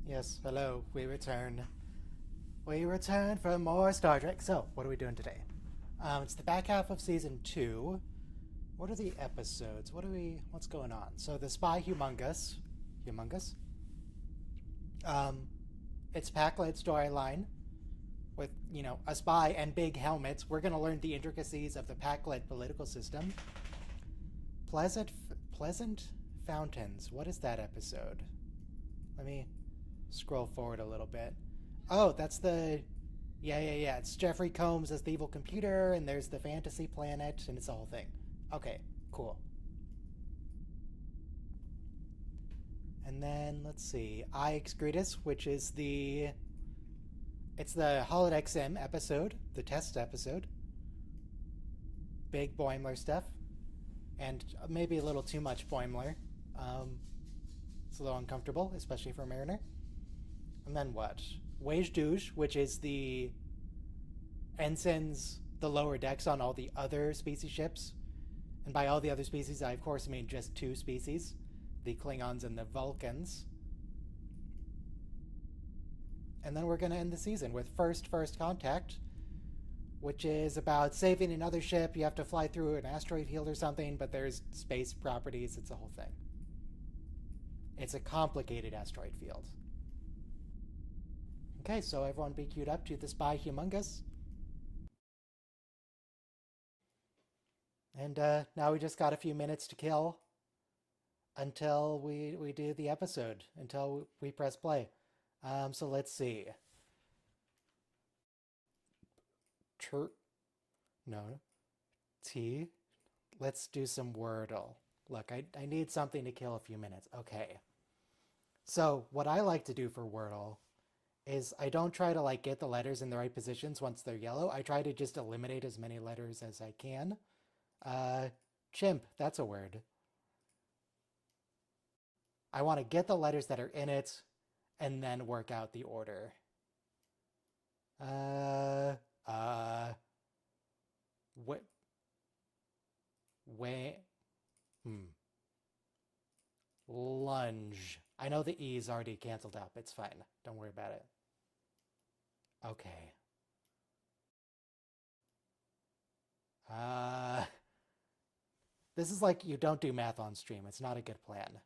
Yes, hello, we return. We return for more Star Trek. So, what are we doing today? It's the back half of season 2. What are the episodes? What's going on? So, the spy Humongous. Humongous? It's Pac-led storyline with, a spy and big helmets. We're going to learn the intricacies of the Pac-led political system. Pleasant Fountains. What is that episode? Let me scroll forward a little bit. Oh, that's the... Yeah. It's Jeffrey Combs as the evil computer, and there's the fantasy planet, and it's the whole thing. Okay, cool. And then, let's see. Excretus, which is the... It's the Holodeck Sim episode, the test episode. Big Boimler stuff. And maybe a little too much Boimler. It's a little uncomfortable, especially for a Mariner. And then what? Wage Douche, which is the ensigns, the lower decks on all the other species ships. And by all the other species, I of course mean just two species, the Klingons and the Vulcans. And then we're going to end the season with First Contact, which is about saving another ship. You have to fly through an asteroid field or something, but there's space properties. It's a whole thing. It's a complicated asteroid field. Okay, so everyone be queued up to the spy Humongous. And now we just got a few minutes to kill until we do the episode, until we press play. So let's see. No. T. Let's do some Wordle. Look, I need something to kill a few minutes. Okay. So what I like to do for Wordle is I don't try to get the letters in the right positions once they're yellow. I try to just eliminate as many letters as I can. Chimp, that's a word. I want to get the letters that are in it and then work out the order. What? Lunge. I know the E's already canceled out. It's fine. Don't worry about it. Okay. This is like you don't do math on stream. It's not a good plan.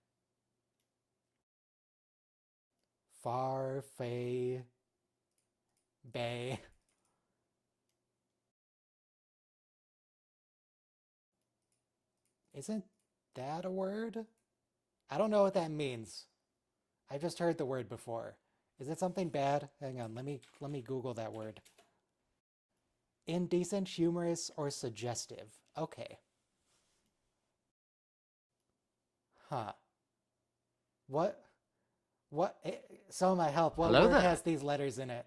Far, Fei, Bay. Isn't that a word? I don't know what that means. I just heard the word before. Is it something bad? Hang on, let me Google that word. Indecent, humorous, or suggestive. Okay. Huh. What? Some help. What Hello word there. has these letters in it?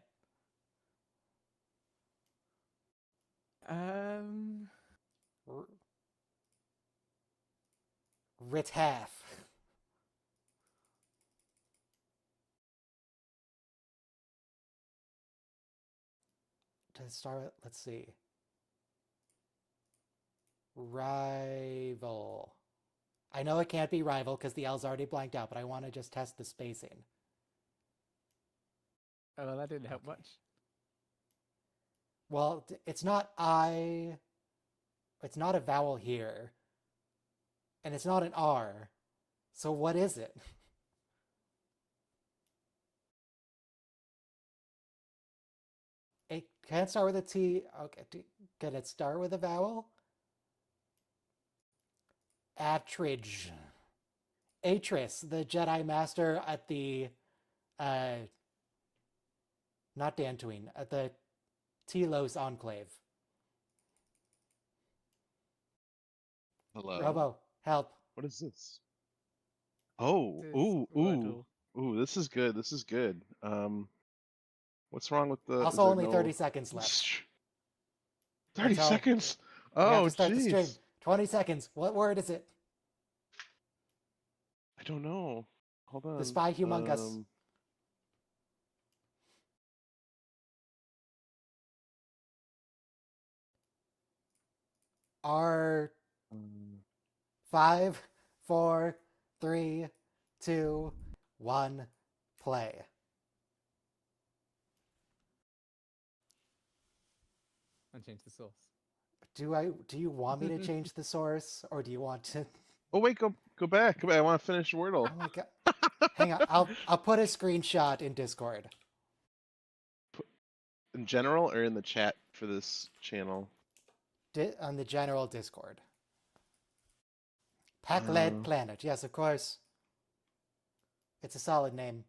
Ritaf. To start, let's see. Rival. I know it can't be rival because the L's already blanked out, but I want to just test the spacing. Oh, well, that didn't help Okay. much. Well, it's not I. It's not a vowel here. And it's not an R. So what is it? It can't start with a T. Okay, can it start with a vowel? Attridge. Atris, the Jedi Master at the, not Dantooine, at the Telos Enclave. Hello. Robo, help. What is this? Oh, This ooh, ooh, Wordle. ooh. This is good. This is good. What's wrong with the? Also, Is there only no 30 seconds left. 30 Until seconds. we have Oh, to start the stream. jeez. 20 seconds. What word is it? I don't know. Hold on. The spy Humongous. R. 5, 4, 3, 2, 1, play. and change the source. Do you want me to change the source, or do you want to? Oh wait, go back. Go back. I want to finish Wordle. Oh my god! Hang on, I'll put a screenshot in Discord. In general or in the chat for this channel? On the general Discord. Pack-led Planet. Yes, of course. It's a solid name.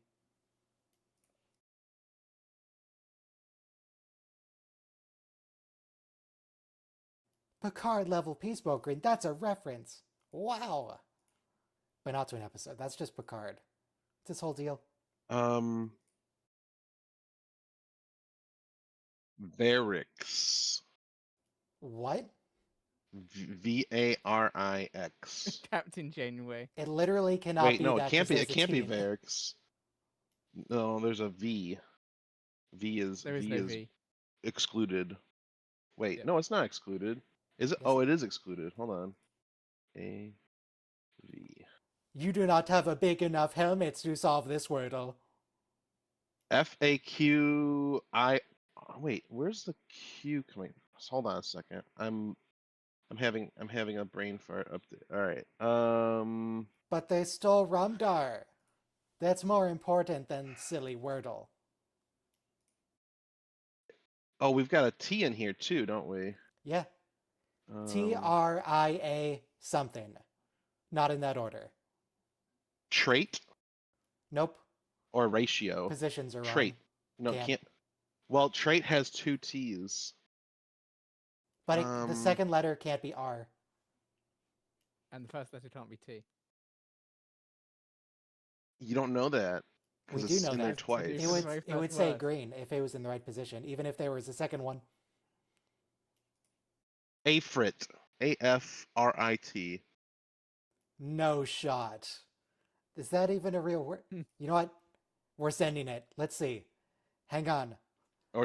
Picard level peace brokering. That's a reference. Wow. But not to an episode. That's just Picard. What's this whole deal? Varix. What? Varix. Captain Janeway. It literally cannot Wait, be no, that. it can't be. 'cause It there's a can't be T in it. Varix. No, there's a V. There is no V. Excluded. Wait, Yep. no, it's not excluded. Is it? Yes. Oh, it is excluded. Hold on. A V. You do not have a big enough helmet to solve this wordle. FAQI. Oh, wait, where's the Q coming? Hold on a second. I'm having a brain fart up there. All right. But they stole Rumdar. That's more important than silly wordle. Oh, we've got a T in here too, don't we? Yeah. Um, TRIA something. Not in that order. Trait Nope. or ratio? Positions are wrong. Trait. No, Can't. can't. Well, trait has two T's. But the second letter can't be R. And the first letter can't be T. You don't know that We because do it's know in there that. twice. It It was would, my it would first say word. green if it was in the right position, even if there was a second one. Afrit. AFRIT. No shot. Is that even a real word? You know what? We're sending it. Let's see. Hang on. Or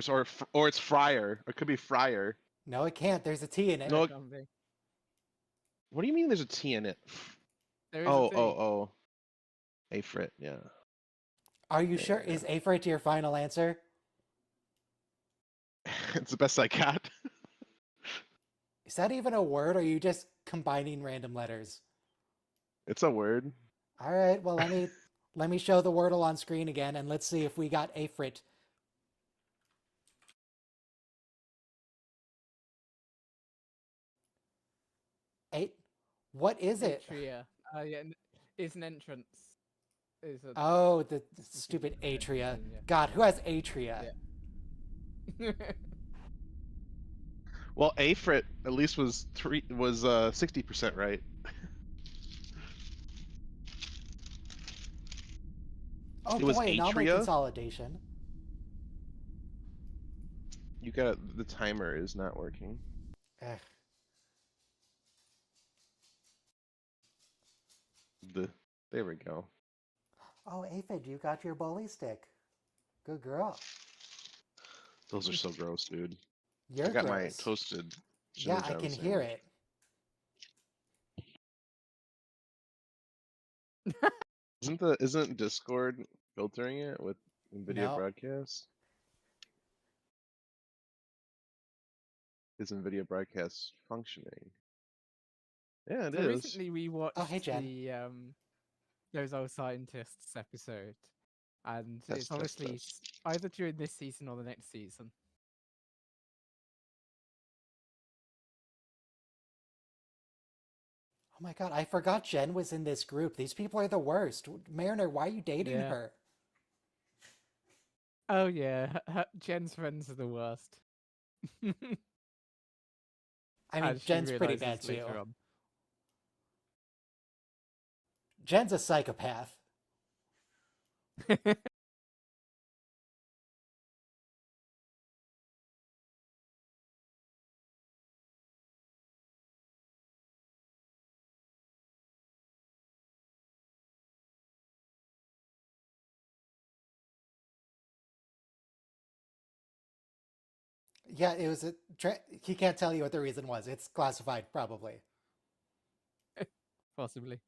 it's Friar. It could be Friar. No, it can't. There's a T in it. No, It can't be. What do you mean there's a T in it? There is Oh, a T. oh. Afrit, yeah. Are you sure? Is Afrit your final answer? It's the best I got. Is that even a word, or are you just combining random letters? It's a word. All right. Well, let me show the wordle on screen again, and let's see if we got Afrit. Eight. What is it? Atria. Yeah, it's an entrance. It's a... Oh, the stupid atria. Yeah. God, who has atria? Yeah. Well, Afrit at least was 60% right. Oh It was boy, anomaly atria? consolidation. You got the timer is not working. Ugh. There we go. Oh, Aphid, you got your bully stick. Good girl. Those are so gross, dude. You're I got gross. my toasted. Yeah, I Jimmy can John's hear sandwich. it. Isn't Discord filtering it with NVIDIA No. Broadcast? Is NVIDIA Broadcast functioning? Yeah, it So is. recently we watched Oh, hey, Jen. the Those Old Scientists episode, and Test, it's test, obviously test. either during this season or the next season. Oh my god, I forgot Jen was in this group. These people are the worst. Mariner, why are you dating Yeah. her? Oh yeah, Jen's friends are the worst. I mean, As she Jen's pretty bad realizes too. later on. Jen's a psychopath. Yeah, it was he can't tell you what the reason was. It's classified, probably. Possibly.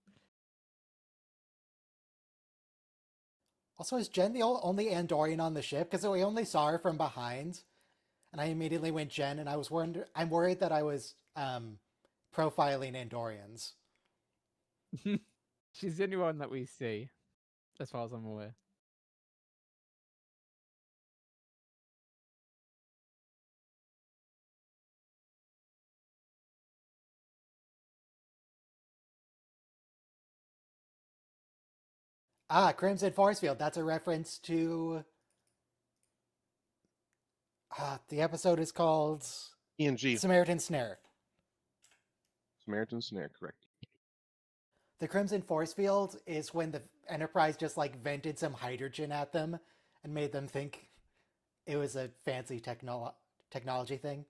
Also, is Jen the only Andorian on the ship? Because we only saw her from behind. and I immediately went Jen, and I'm worried that I was profiling Andorians. She's the only one that we see, as far as I'm aware. Ah, Crimson Force Field. That's a reference to. The episode is called ENG. Samaritan Snare. Samaritan Snare, correct. The Crimson Force Field is when the Enterprise just like vented some hydrogen at them and made them think it was a fancy technology thing.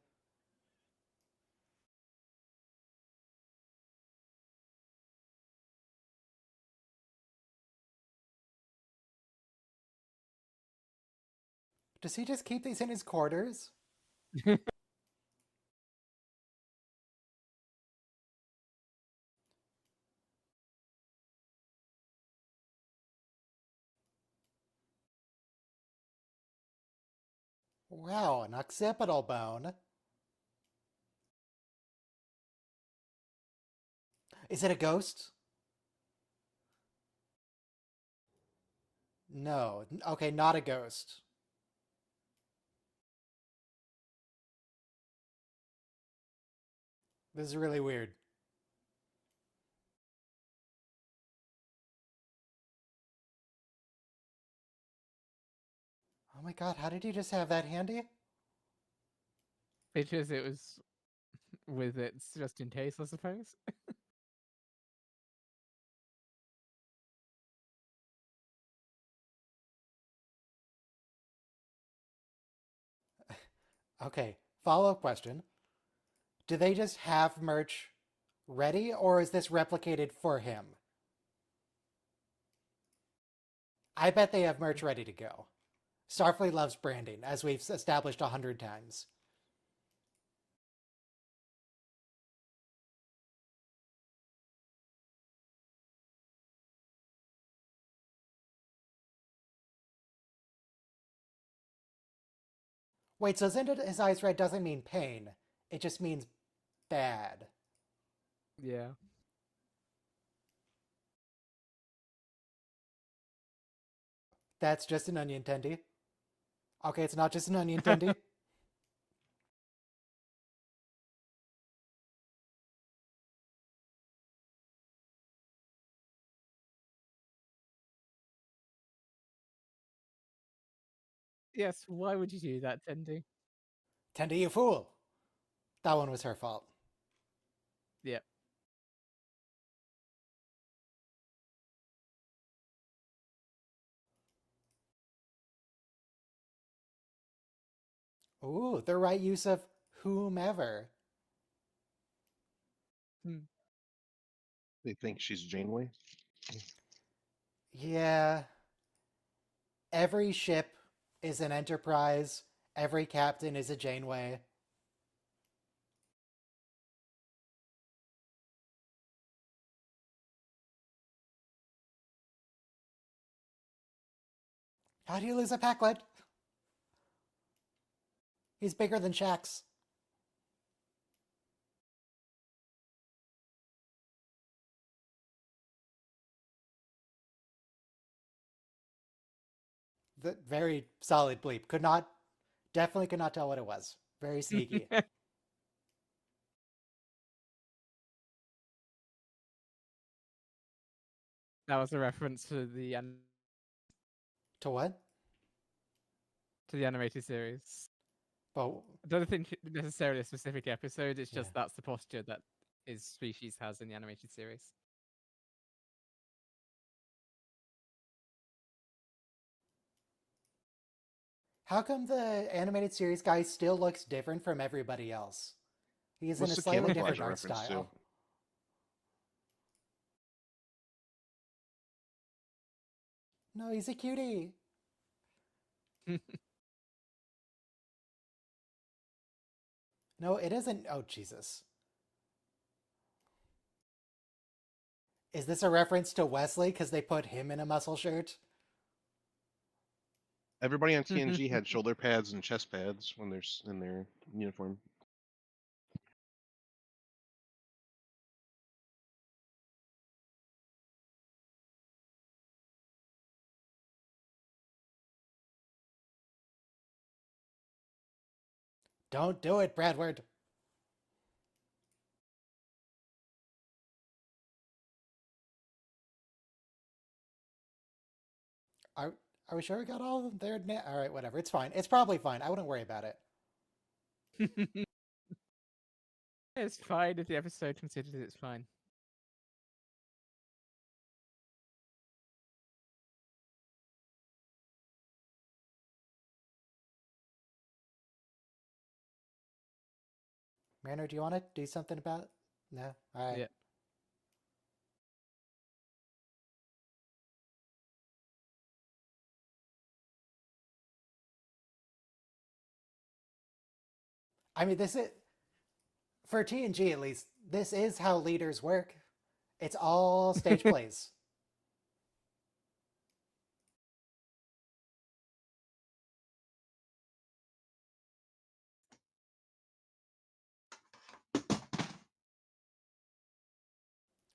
Does he just keep these in his quarters? Wow, an occipital bone. Is it a ghost? No. Okay, not a ghost. This is really weird. Oh my god, how did he just have that handy? Because it was with it just in case, I suppose. Okay, follow-up question. Do they just have merch ready, or is this replicated for him? I bet they have merch ready to go. Starfleet loves branding, as we've established 100 times. Wait, so isn't it his eyes red doesn't mean pain? It just means bad. Yeah. That's just an onion tendy. Okay, it's not just an onion tendy. Yes, why would you do that, Tendi? Tendy, you fool! That one was her fault. Yeah. Ooh, the right use of whomever. Hmm. They think she's Janeway. Yeah. Every ship is an Enterprise. Every captain is a Janeway. How do you lose a Packlet? He's bigger than Shax. The very solid bleep. Definitely could not tell what it was. Very sneaky. That was a reference to the To what? animated series. But I don't think necessarily a specific episode. It's just yeah. that's the posture that his species has in the animated series. How come the animated series guy still looks different from everybody else? He's in What's a the slightly camouflage different art reference style. No, he's a cutie. No, it isn't. Oh, Jesus. Is this a reference to Wesley because they put him in a muscle shirt? Everybody on TNG had shoulder pads and chest pads when they're in their uniform. Don't do it, Bradward. Are are we sure we got all of them there? All right, whatever. It's fine. It's probably fine. I wouldn't worry about it. It's fine if the episode considers it's fine. Mariner, do you want to do something about it? No? All right. Yeah. I mean, this is, for TNG at least, this is how leaders work. It's all stage plays.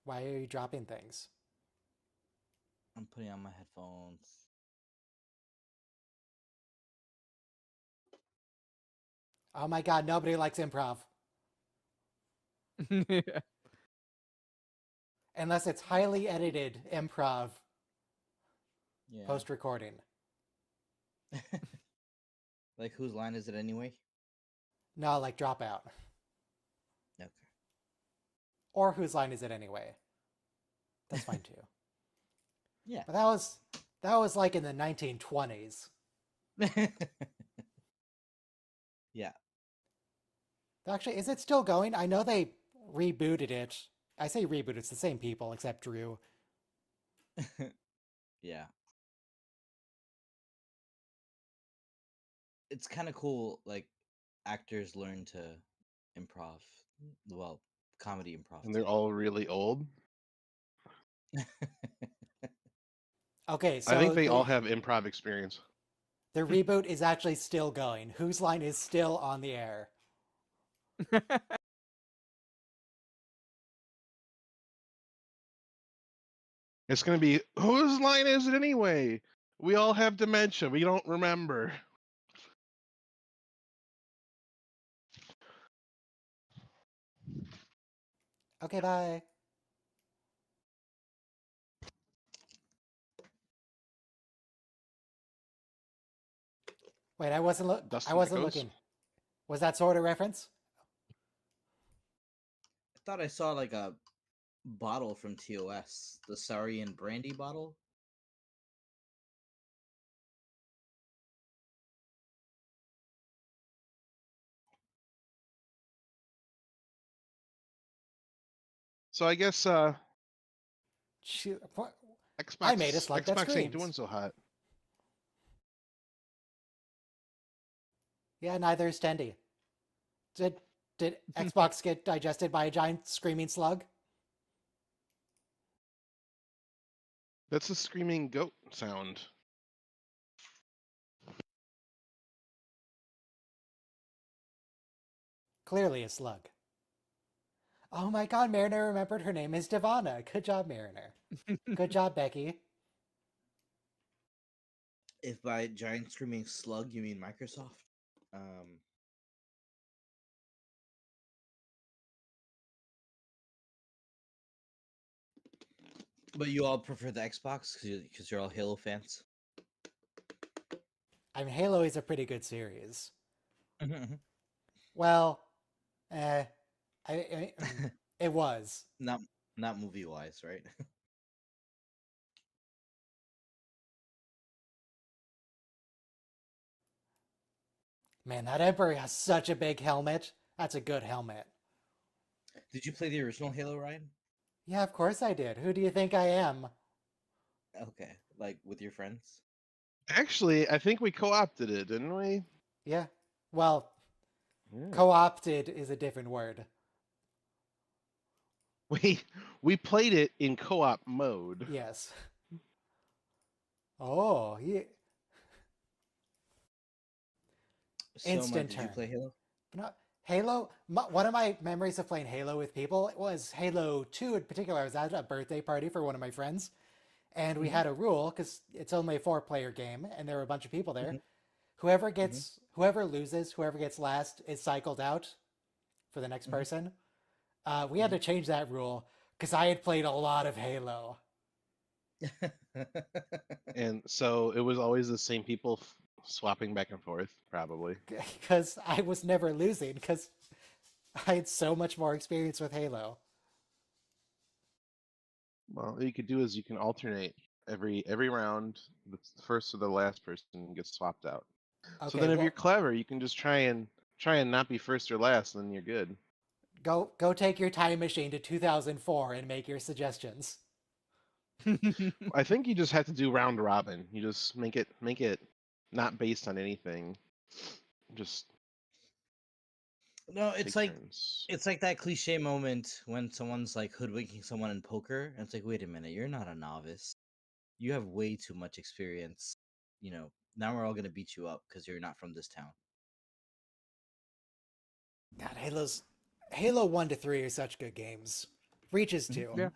Why are you dropping things? I'm putting on my headphones. Oh my god, nobody likes improv. Unless it's highly edited improv Yeah. post-recording. Like, whose line is it anyway? No, like Dropout. Okay. Or whose line is it anyway? That's fine too. Yeah. But that was like in the 1920s. Yeah. Actually, is it still going? I know they rebooted it. I say reboot, it's the same people except Drew. Yeah. It's kind of cool, like, actors learn to improv. Well, comedy improv. And they're all really old. Okay, so I think they all have improv experience. the reboot is actually still going. Whose line is still on the air? It's going to be, whose line is it anyway? We all have dementia. We don't remember. Okay, bye. Wait, I wasn't Dustin looking. Was that sort of reference? I thought I saw like a bottle from TOS, the Saurian brandy bottle. So I guess Shoot, Xbox, I made a slug that Xbox ain't screams. doing so hot. Yeah, neither is Tendy. Did Xbox get digested by a giant screaming slug? That's a screaming goat sound. Clearly a slug. Oh my god, Mariner remembered her name is Devana. Good job, Mariner. Good job, Becky. If by giant screaming slug you mean Microsoft. But you all prefer the Xbox because you're all Halo fans. I mean, Halo is a pretty good series. Well, it was. Not movie wise, right? Man, that Emperor has such a big helmet. That's a good helmet. Did you play the original Halo, Ryan? Yeah, of course I did. Who do you think I am? Okay, like with your friends. Actually, I think we co-opted it, didn't we? Yeah. Well, Yeah. co-opted is a different word. We played it in co-op mode. Yes. Oh, So, Instant did you turn. play Halo? Not Halo. One of my memories of playing Halo with people was Halo 2 in particular. I was at a birthday party for one of my friends, and we Hmm. had a rule because it's only a 4-player game, and there were a bunch of people there. Hmm. Whoever loses, whoever gets last is cycled out for the next Hmm. person. We had to change that rule because I had played a lot of Halo. And so it was always the same people swapping back and forth, probably. Because I was never losing because I had so much more experience with Halo. Well, what you could do is you can alternate every round. The first or the last person gets swapped out. So Okay, then, if you're well, clever, you can just try and not be first or last, and then you're good. go take your time machine to 2004 and make your suggestions. I think you just have to do round robin. You just make it not based on anything. Just No, take turns. it's like that cliche moment when someone's like hoodwinking someone in poker, and it's like, wait a minute, you're not a novice. You have way too much experience. Now we're all gonna beat you up because you're not from this town. God, Halo 1 to 3 are such good games. Reaches Mhm. 2. Yeah.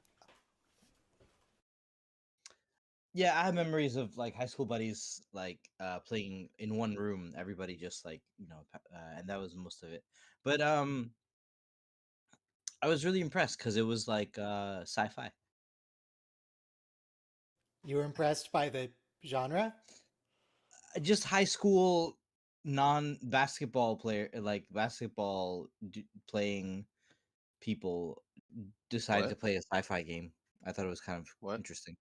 Yeah, I have memories of like high school buddies like playing in one room. Everybody just like and that was most of it. But I was really impressed because it was like sci-fi. You were impressed by the genre? Just high school non-basketball player like playing people decided to What? play a sci-fi game. I thought it was kind of What? interesting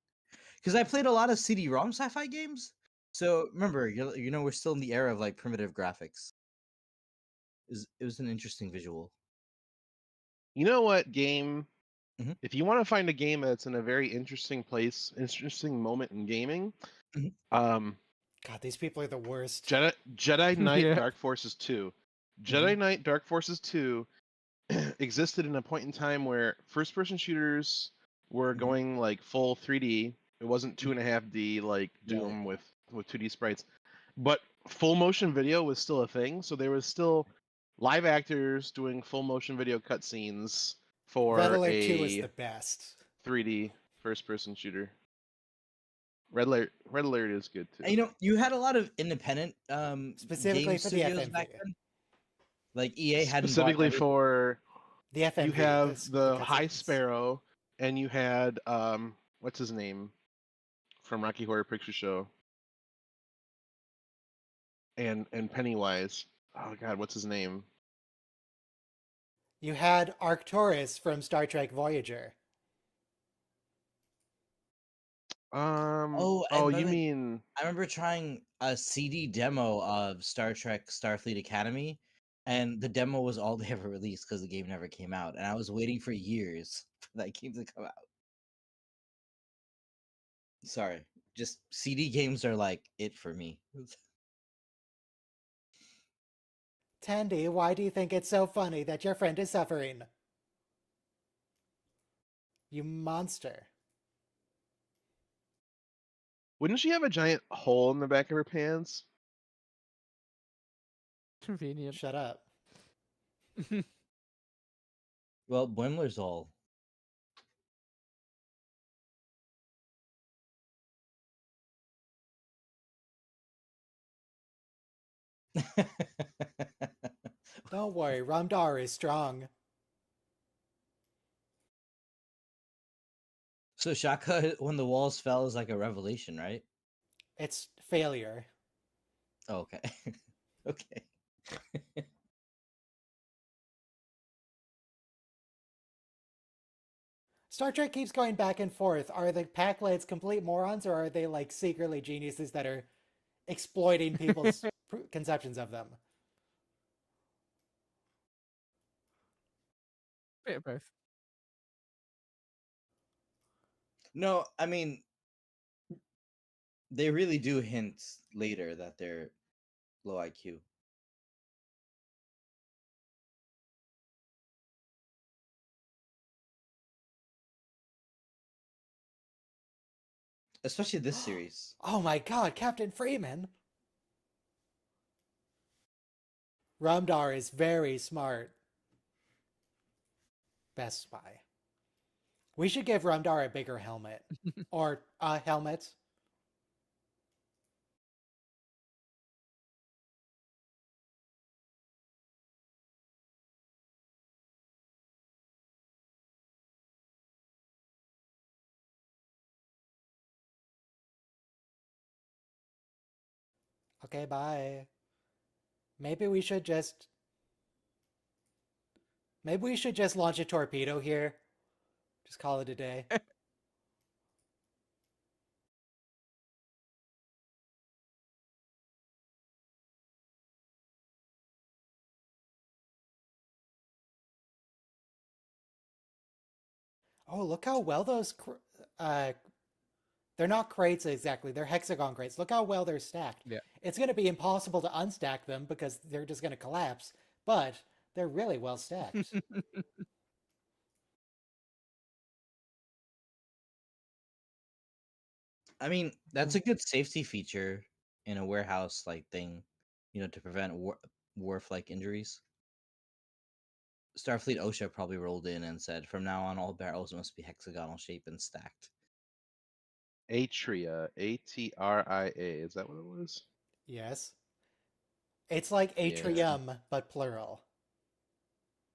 because I played a lot of CD-ROM sci-fi games. So remember, we're still in the era of like primitive graphics. It was an interesting visual. You know what game? Mhm. If you want to find a game that's in a very interesting place, interesting moment in gaming, Mhm. um, God, these people are the worst. Jedi Knight Yeah. Dark Forces 2. Jedi Mhm. Knight Dark Forces 2 existed in a point in time where first person shooters were Mhm. going like full 3D. It wasn't Mhm. 2.5D like Right. Doom with 2D sprites. But full motion video was still a thing, so there was still live actors doing full motion video cutscenes Red for Alert 2 is a the best. 3D first person shooter. Red Alert is good And, too. you had a lot of independent Specifically game for the studios FMV. back then. Like EA hadn't bought Specifically everything. for The you FMV, have the the High cutscenes. Sparrow and you had what's his name from Rocky Horror Picture Show and Pennywise. Oh God, what's his name? You had Arcturus from Star Trek Voyager. Oh, Oh, and by you the way, mean I remember trying a CD demo of Star Trek Starfleet Academy, and the demo was all they ever released because the game never came out, and I was waiting for years for that game to come out. Sorry, just CD games are like it for me. Tandy, why do you think it's so funny that your friend is suffering? You monster. wouldn't she have a giant hole in the back of her pants? Convenient. Shut up. Well, Boimler's all. Don't worry, Ramdar is strong. So Shaka, when the walls fell, is like a revelation, right? It's failure. Oh, okay. Okay. Star Trek keeps going back and forth. Are the Packlids complete morons, or are they like secretly geniuses that are exploiting people's conceptions of them? Bit of both. No, I mean, they really do hint later that they're low IQ. Especially this series. Oh my god, Captain Freeman! Rumdar is very smart. Best spy. We should give Rumdar a bigger helmet. Or a helmet. Okay, bye. Maybe we should just launch a torpedo here. Just call it a day. Oh, look how well those they're not crates exactly. They're hexagon crates. Look how well they're stacked. Yeah. It's going to be impossible to unstack them because they're just going to collapse, but they're really well stacked. I mean, that's a good safety feature in a warehouse like thing, to prevent wharf-like injuries. Starfleet OSHA probably rolled in and said, from now on, all barrels must be hexagonal shape and stacked. Atria, Atria. Is that what it was? Yes. It's like Yeah. atrium, but plural.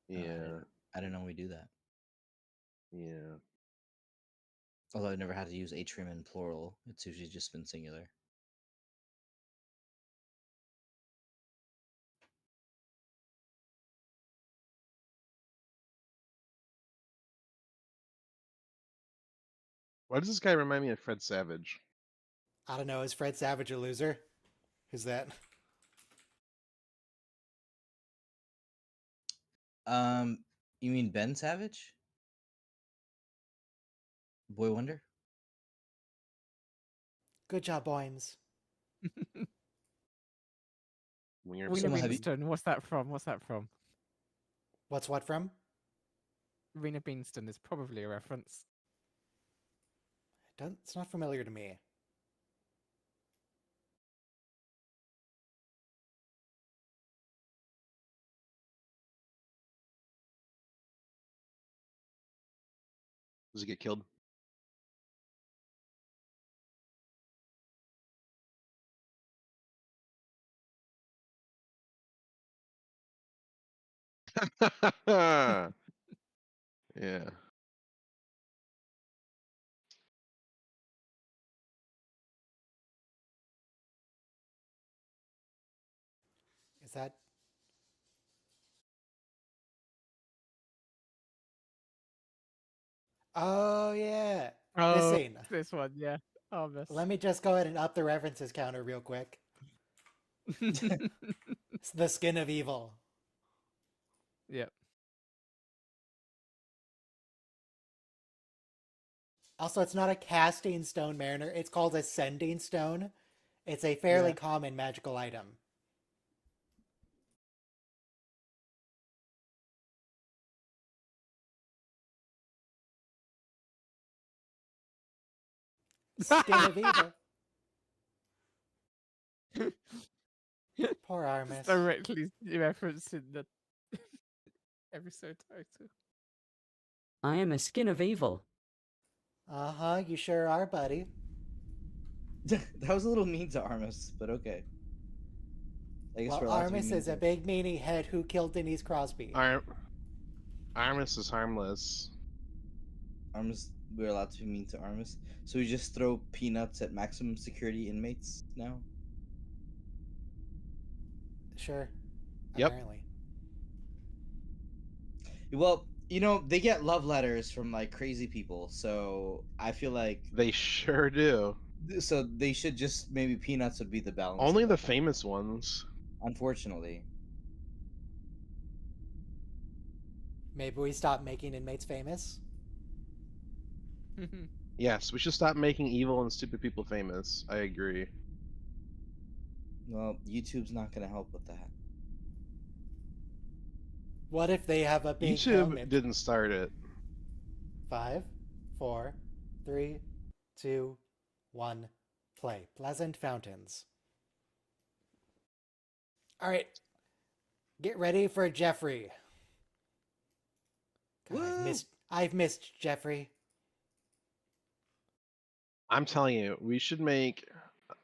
Yeah. I didn't know we do that. Yeah. Although I've never had to use atrium in plural. It's usually just been singular. Why does this guy remind me of Fred Savage? I don't know. Is Fred Savage a loser? Who's that? You mean Ben Savage? Boy Wonder? Good job, Boims. Wiener Someone have you- Beanston. What's that from? What's that from? What's what from? Wiener Beanston is probably a reference. It's not familiar to me. Does he get killed? Yeah. Is that... Oh, yeah. This Oh, scene. this one, yeah. Oh, this. Let me just go ahead and up the references counter real quick. It's the skin of evil. Yep. Also, it's not a casting stone mariner. It's called a sending stone. It's a fairly Yeah. common magical item. Skin of evil. Poor Armis. Directly referenced in the episode title. I am a skin of evil. Uh-huh, you sure are, buddy. That was a little mean to Armis, but okay. I guess Well, we're allowed to be Armis mean is a to- big meanie head who killed Denise Crosby. Armis is harmless. Armis. We're allowed to be mean to Armis. So we just throw peanuts at maximum security inmates now? Sure. Yep. Apparently. Well, they get love letters from like crazy people, so I feel like They sure do. so they should just maybe peanuts would be the balance. Only of the that. famous ones. Unfortunately. Maybe we stop making inmates famous? Yes, we should stop making evil and stupid people famous. I agree. Well, YouTube's not gonna help with that. What if they have a big YouTube helmet? didn't start it. 5, 4, 3, 2, 1, play. Pleasant fountains. All right. Get ready for Jeffrey. God, Woo! I've missed Jeffrey. I'm telling you, we should make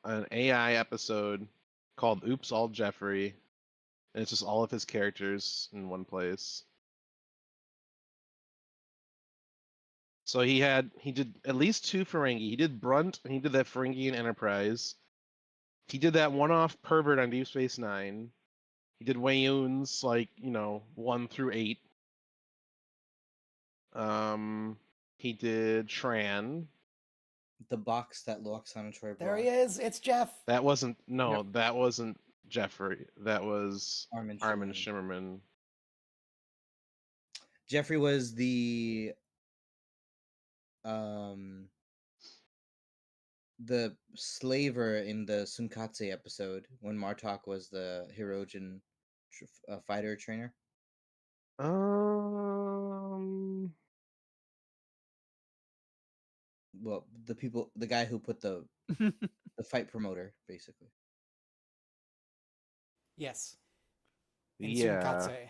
an AI episode called "Oops, All Jeffrey," and it's just all of his characters in one place. So he did at least 2 Ferengi. He did Brunt, and he did that Ferengian Enterprise. He did that one-off pervert on Deep Space Nine. He did Wayuns, like, 1 through 8. He did Tran. The box that Loxana Troy brought. There he is. It's Jeff. That wasn't that wasn't Jeffrey. That was Armin Armin Shimmerman. Shimmerman. Jeffrey was the slaver in the Sunkatse episode when Martok was the Hirogen fighter trainer. Well, the guy who put the fight promoter, basically. Yes. In Yeah. Sunkatse.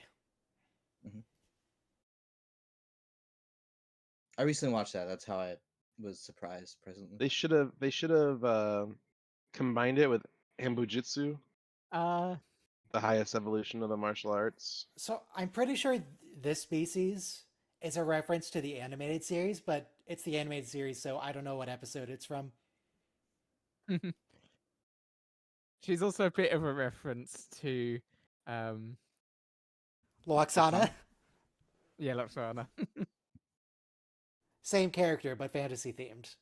I recently watched that. That's how I was surprised presently. They should have combined it with Ambujitsu, the highest evolution of the martial arts. So I'm pretty sure this species is a reference to the animated series, but it's the animated series, so I don't know what episode it's from. She's also a bit of a reference to Loxana. yeah, Loxana. Same character, but fantasy themed.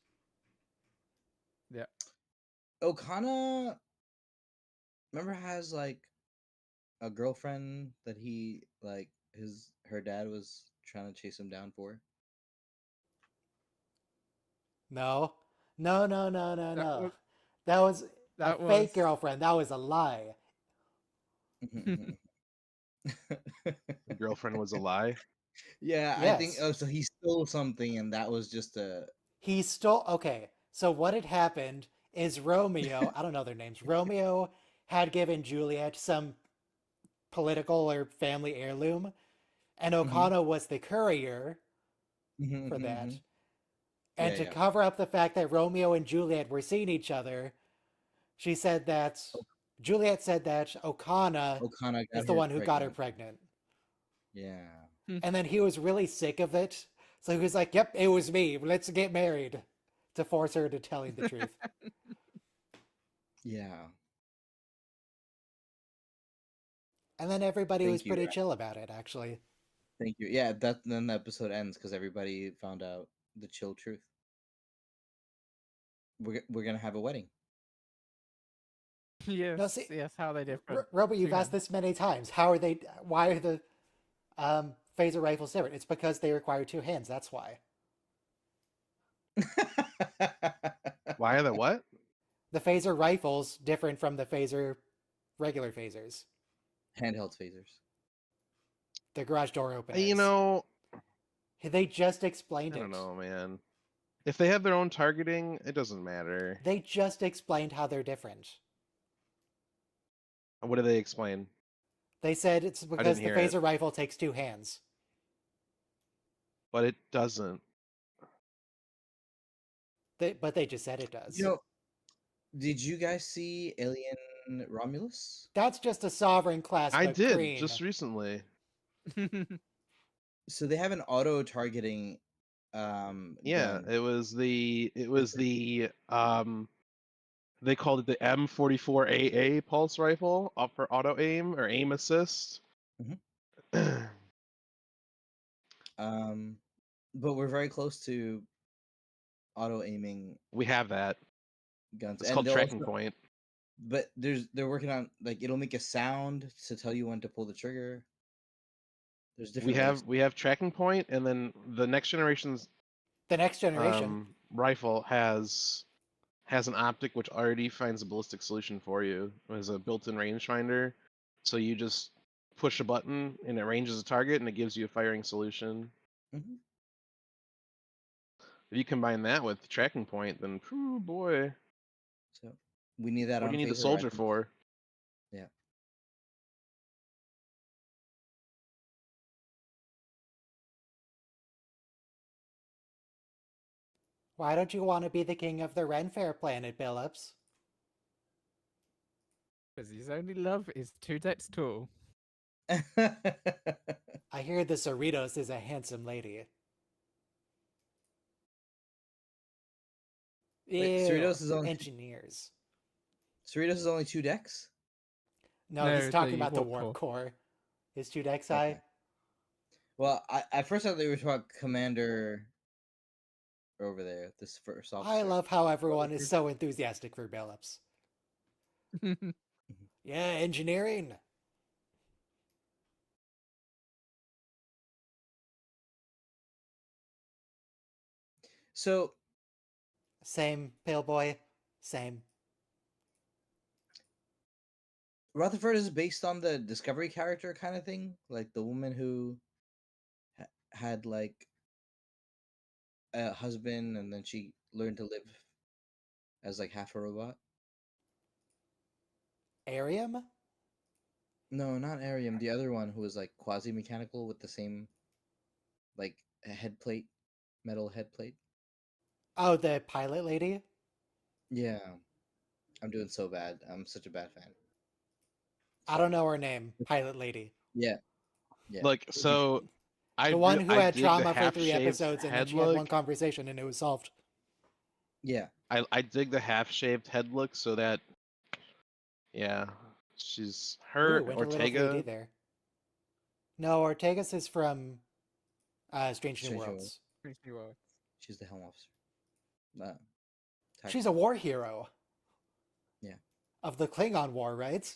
Yeah. Okana, remember, has like a girlfriend that he like her dad was trying to chase him down for. No. No. was- That was that a fake was- girlfriend. That was a lie. The girlfriend was a lie. Yeah, I think. Yes. Oh, so he stole something, and that was just a. He stole. Okay, so what had happened is Romeo, I don't know their names, Romeo had given Juliet some political or family heirloom, and Okana was the courier for that. And Yeah, to yeah. cover up the fact that Romeo and Juliet were seeing each other, she said that Juliet said that Okana Okana is the one who got her pregnant. Yeah. And then he was really sick of it. So he was like, yep, it was me. Let's get married. To force her to telling the truth. Yeah. And then everybody Thank was you, pretty Ryan. chill about it, actually. Thank you. Yeah, then the episode ends because everybody found out the chill truth. We're gonna have a wedding. yes, No, see, yes, how are they different? Robert, you've Two asked hands. this many times. Why are the phaser rifles different? It's because they require 2 hands. That's why. Why are they what? The phaser rifles different from the regular phasers. Handheld phasers. The garage door openers. They just explained I it. don't know, man. If they have their own targeting, it doesn't matter. They just explained how they're different. What do they explain? They said it's because the hear it. phaser rifle takes 2 hands. But it doesn't. But they just said it does. Did you guys see Alien Romulus? That's just a sovereign class. I but did green. just recently. So they have an auto targeting. Yeah, gun. it was the they called it the M44AA pulse rifle for auto aim or aim assist. But we're very close to auto aiming We have that. guns. It's called they'll tracking also- point. But they're working on, like, it'll make a sound to tell you when to pull the trigger. There's different ways. We have tracking point, and then the next generation's The next generation. rifle has an optic which already finds a ballistic solution for you. It has a built-in rangefinder, so you just push a button and it ranges a target and it gives you a firing solution. Mhm. If you combine that with tracking point, then phew, boy, So we need that what on do you need the phaser soldier rifles. for? Yeah. Why don't you want to be the king of the Ren Fair planet, Billups? Because his only love is 2 decks tall. I hear the Cerritos is a handsome lady. Wait, Ew, Cerritos is only engineers. Cerritos is only 2 decks? No, he's No, talking the about the warp warp core. core. His 2 decks Okay. high. Well, I at first I thought they were talking about Commander over there, this first officer. I love how everyone is so enthusiastic for Billups. Yeah, engineering. So Same, Pale Boy. Same. Rutherford is based on the Discovery character kind of thing, like the woman who had like a husband and then she learned to live as like half a robot. Arium? No, not Arium. The other one who was like quasi mechanical with the same like head plate, metal head plate. Oh, the pilot lady? Yeah, I'm doing so bad. I'm such a bad fan. I don't know her name. Pilot lady. Yeah, yeah. Look, so The one who I had dig the trauma for 3 half-shaved episodes and then head she had one look. conversation and it was solved. Yeah. I dig the half-shaved head look, so that yeah, she's Ooh, her went a little 3D Ortega. there. No, Ortegas is from Strange New Strange New Worlds. Pretty well. She's the helm officer. She's a war hero. Yeah. Of the Klingon War, right?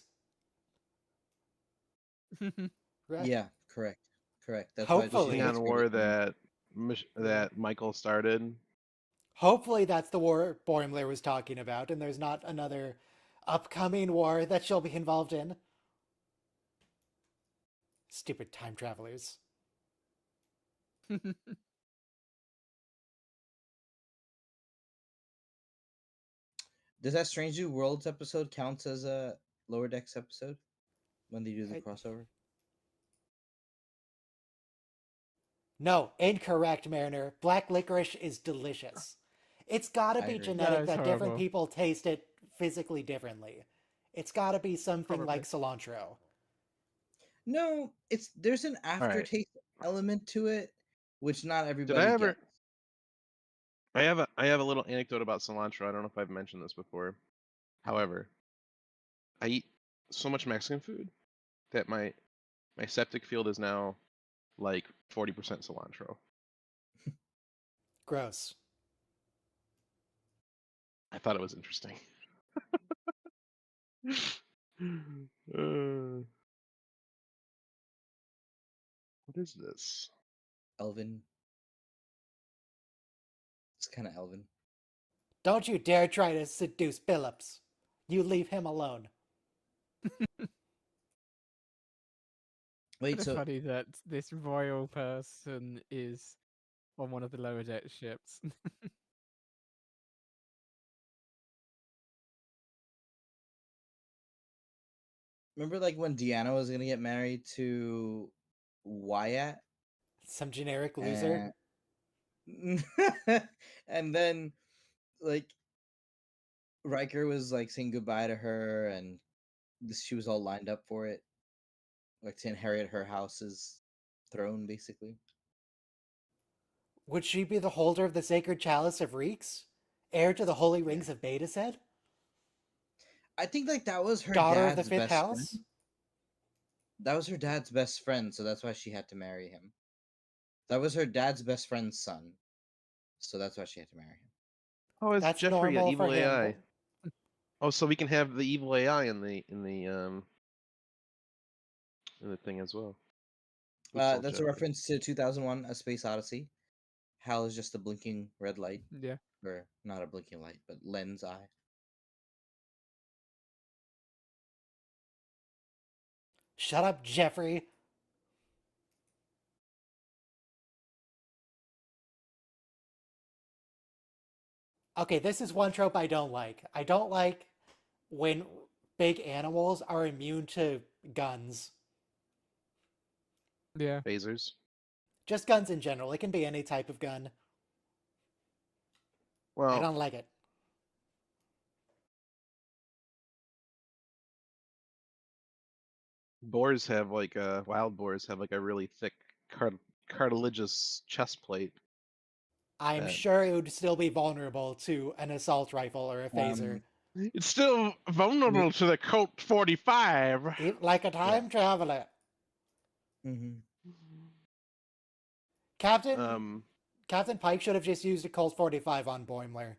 Right. Yeah, correct. That's Hopefully. why Klingon War that that Michael started. Hopefully that's the war Boimler was talking about, and there's not another upcoming war that she'll be involved in. Stupid time travelers. Does that Strange New Worlds episode counts as a Lower Decks episode when they do the I- crossover? No, incorrect, Mariner. Black licorice is delicious. It's gotta I be agree. genetic it's that different horrible. people taste it physically differently. It's gotta be something Probably. like cilantro. No, there's an right. aftertaste element to it, which not Did everybody I ever? gets. I have a little anecdote about cilantro. I don't know if I've mentioned this before. However, I eat so much Mexican food that my septic field is now like 40% cilantro. Gross. I thought it was interesting. What is this? Elvin. It's kind of Elvin. Don't you dare try to seduce Billups. You leave him alone. Wait, Kind of so funny that this royal person is on one of the lower deck ships. remember like when Deanna was gonna get married to Wyatt? Some generic loser. And, and then like Riker was like saying goodbye to her and she was all lined up for it. Like to inherit her house's throne, basically. Would she be the holder of the sacred chalice of Reeks? Heir to the holy Yeah. rings of Beta said? I think like that was her Daughter of the dad's fifth best house? friend. That was her dad's best friend, so that's why she had to marry him. That was her dad's best friend's son, so that's why she had to marry him. Oh, it's That's Jeffrey, normal evil for him. AI. Oh, so we can have the evil AI in the thing as well. Oops, all That's a Jeffrey. reference to 2001: A Space Odyssey. Hal is just a blinking red light, Yeah. or not a blinking light, but lens eye. Shut up, Jeffrey. Okay, this is one trope I don't like. I don't like when big animals are immune to guns. Yeah. Phasers. Just guns in general. It can be any type of gun. I Well, don't like it. boars have like wild boars have like a really thick cartilaginous chest plate. I'm that- sure it would still be vulnerable to an assault rifle or a phaser. It's still vulnerable to the Colt 45. Like a time traveler. Mm-hmm. Captain Pike should have just used a Colt 45 on Boimler.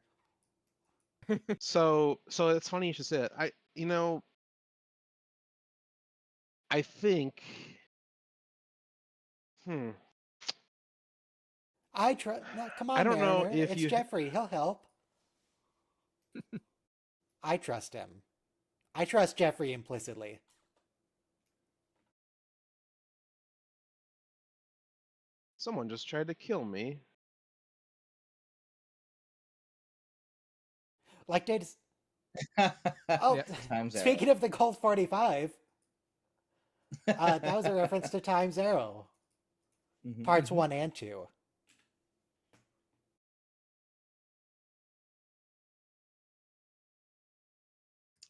So it's funny you should say it. I think. Hmm. No, come I on, don't know Mariner. if It's you- Jeffrey. He'll help. I trust him. I trust Jeffrey implicitly. Someone just tried to kill me. Like they just... Oh, Yep. Times speaking of the Colt 45, that was a reference to Time's Arrow, Mhm. parts 1 and 2.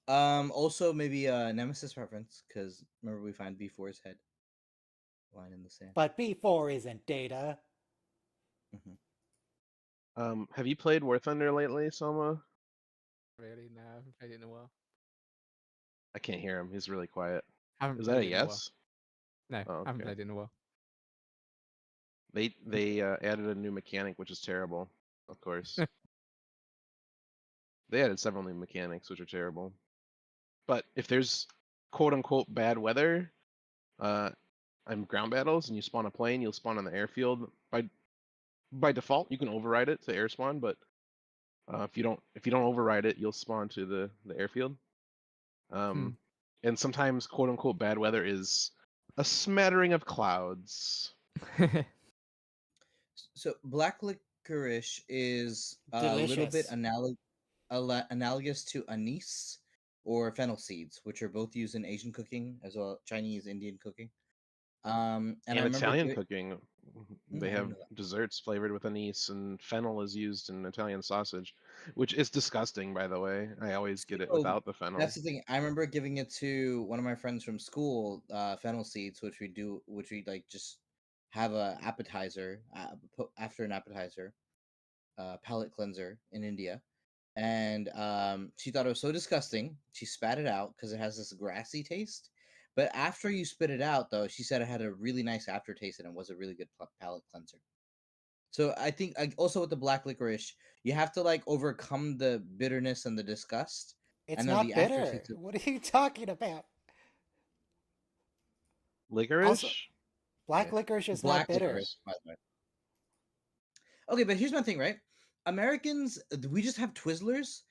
Also maybe Nemesis reference, because remember we find B4's head lying in the sand. But B4 isn't Data. Have you played War Thunder lately, Soma? Really? No, I haven't played it in a while. I can't hear him. He's really quiet. Haven't Is that played a it in a while. yes? No, Oh, I haven't okay. played it in a while. They added a new mechanic, which is terrible. Of course. They added several new mechanics, which are terrible. But if there's quote unquote bad weather, and ground battles, and you spawn a plane, you'll spawn on the airfield. By default, you can override it to air spawn, but if you don't override it, you'll spawn to the airfield. And sometimes quote unquote bad weather is a smattering of clouds. So black licorice is a little bit Delicious. analogous to anise or fennel seeds, which are both used in Asian cooking as well, Chinese, Indian cooking. And I remember Italian cooking, they I have didn't know that. desserts flavored with anise, and fennel is used in Italian sausage, which is disgusting, by the way. I always get it So, without the fennel. That's the thing. I remember giving it to one of my friends from school, fennel seeds, which we like just have a appetizer after an appetizer, palate cleanser in India, and she thought it was so disgusting. She spat it out because it has this grassy taste. But after you spit it out, though, she said it had a really nice aftertaste and it was a really good palate cleanser. So I think also with the black licorice, you have to like overcome the bitterness and the disgust. It's and then not the bitter. aftertaste of- What are you talking about? Licorice? Also, black Yeah. licorice is black not bitter. licorice, by the way. Okay, but here's my thing, right? Americans, we just have Twizzlers.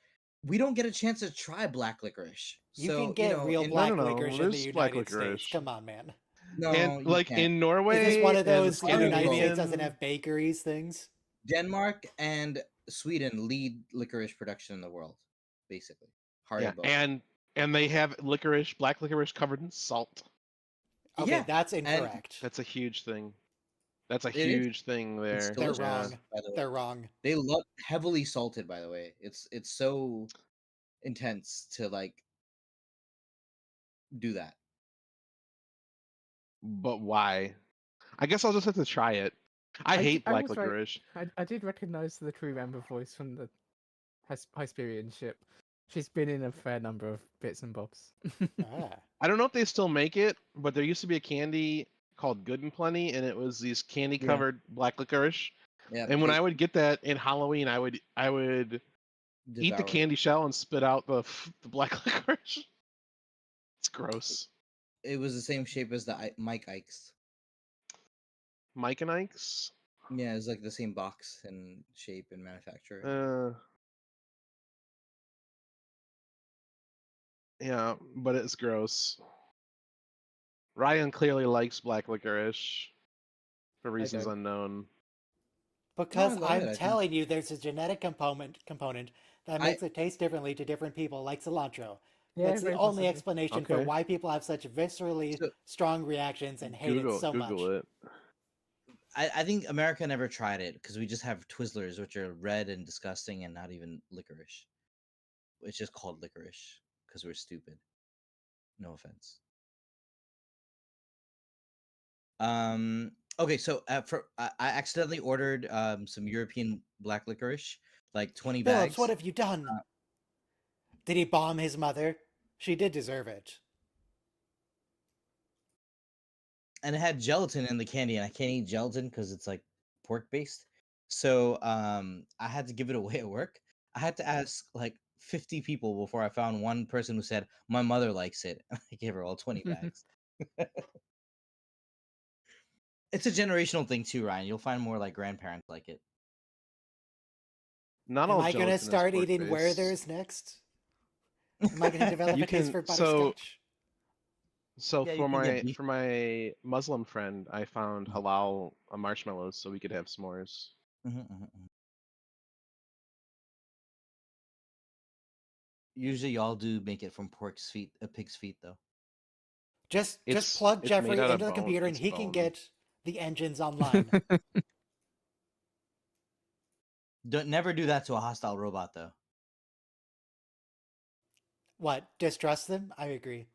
We don't get a chance to try black licorice. You So, can get real in- black No, licorice in the there's black United States. licorice. Come on, man. No, And you like can't. in Norway, Is this one of and those the United States Scandinavian- doesn't have bakeries things? Denmark and Sweden lead licorice production in the world, basically. Yeah, Haribo. and they have black licorice covered in salt. Okay, Yeah, that's incorrect. That's a huge thing. That's a It is. huge thing there. It's They're delicious, wrong. by the way. They're wrong. They love heavily salted, by the way. It's so intense to like do that. But why? I guess I'll just have to try it. I hate I black was right. licorice. I did recognize the crew member voice from the Hyperion ship. She's been in a fair number of bits and bobs. Ah. I don't know if they still make it, but there used to be a candy called Good and Plenty, and it was these candy covered black licorice. Yeah. And when I would get that in Halloween, I would eat the devour it. candy shell and spit out the black licorice. It's gross. It was the same shape as the Mike Ikes. Mike and Ike's. Yeah, it's like the same box and shape and manufacturer. Yeah, but it's gross. Ryan clearly likes black licorice for reasons don't. unknown. Because love it, I I'm think- telling you, there's a genetic component that makes it taste differently to different people, like cilantro. Yeah, That's the very only possibly. explanation for Okay. why people have such viscerally So- strong reactions and hate Google it so much. it. I think America never tried it because we just have Twizzlers, which are red and disgusting and not even licorice. It's just called licorice because we're stupid. No offense. Okay, so I accidentally ordered some European black licorice, like 20 Phillips, what bags. have you done? Uh, Did he bomb his mother? She did deserve it. and it had gelatin in the candy, and I can't eat gelatin because it's like pork based. So I had to give it away at work. I had to ask like 50 people before I found one person who said my mother likes it. I gave her all 20 bags. It's a generational thing too, Ryan. You'll find more like grandparents like it. Not Am all I going to gelatin is start pork eating based. Werther's next? Am I going to develop You a taste can for butterscotch? so Yeah, you can get beef. for my Muslim friend, I found halal marshmallows so we could have s'mores. Usually, y'all do make it from pork's feet, a pig's feet, though. Just plug it's made Jeffrey out of into the bone. computer and It's he can bone. get the engines online. Don't never do that to a hostile robot, though. What? Distrust them? I agree.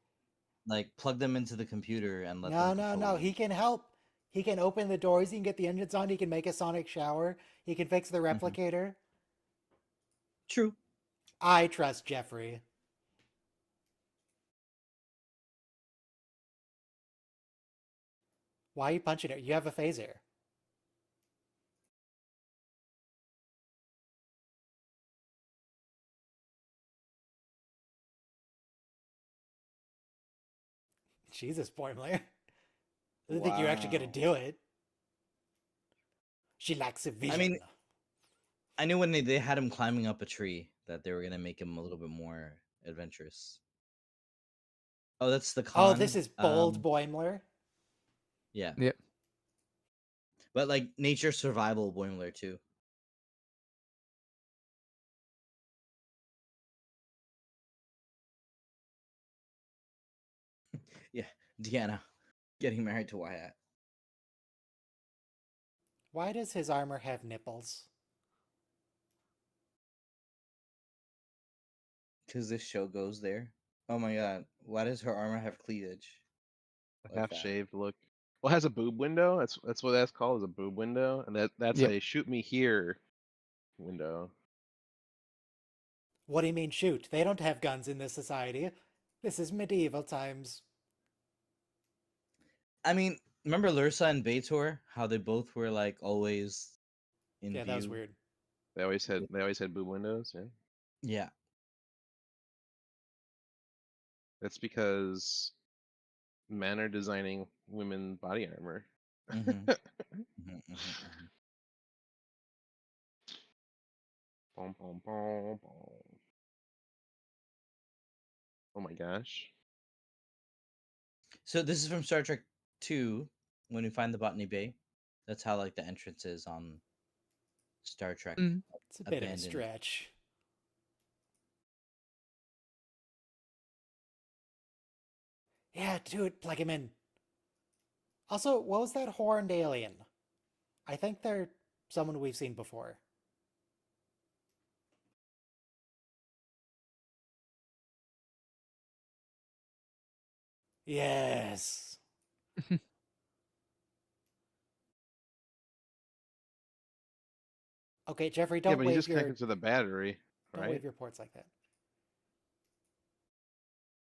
Like plug them into the computer and let No, them no, control no. you. He can help. He can open the doors. He can get the engines on. He can make a sonic shower. He can fix the replicator. True. I trust Jeffrey. Why are you punching it? You have a phaser. Jesus, Boimler. I didn't think you were actually going to do it. She lacks a vision. I mean, I knew when they had him climbing up a tree that they were gonna make him a little bit more adventurous. Oh, that's the Oh, con. this is bold Boimler. Yeah. Yep. But like nature survival Boimler too. Yeah, Deanna getting married to Wyatt. Why does his armor have nipples? Because this show goes there. Oh my god, why does her armor have cleavage? A Like half that. shaved look. Well, it has a boob window. That's what that's called, is a boob window, and that's Yep. a shoot me here window. What do you mean shoot? They don't have guns in this society. This is medieval times. I mean, remember Lursa and Baitor? How they both were like always in Yeah, view. that was weird. They always had boob windows. Yeah, Yeah. that's because men are designing women body armor. Bom, bom, bom, bom. Oh my gosh. So this is from Star Trek 2 when we find the Botany Bay. That's how like the entrance is on Star Trek. Mm. It's a bit of a Abandoned. stretch. Yeah, dude, plug him in. Also, what was that horned alien? I think they're someone we've seen before. Yes. Okay, Jeffrey, Yeah, don't but he wave just your connected to the battery, don't right? wave your ports like that.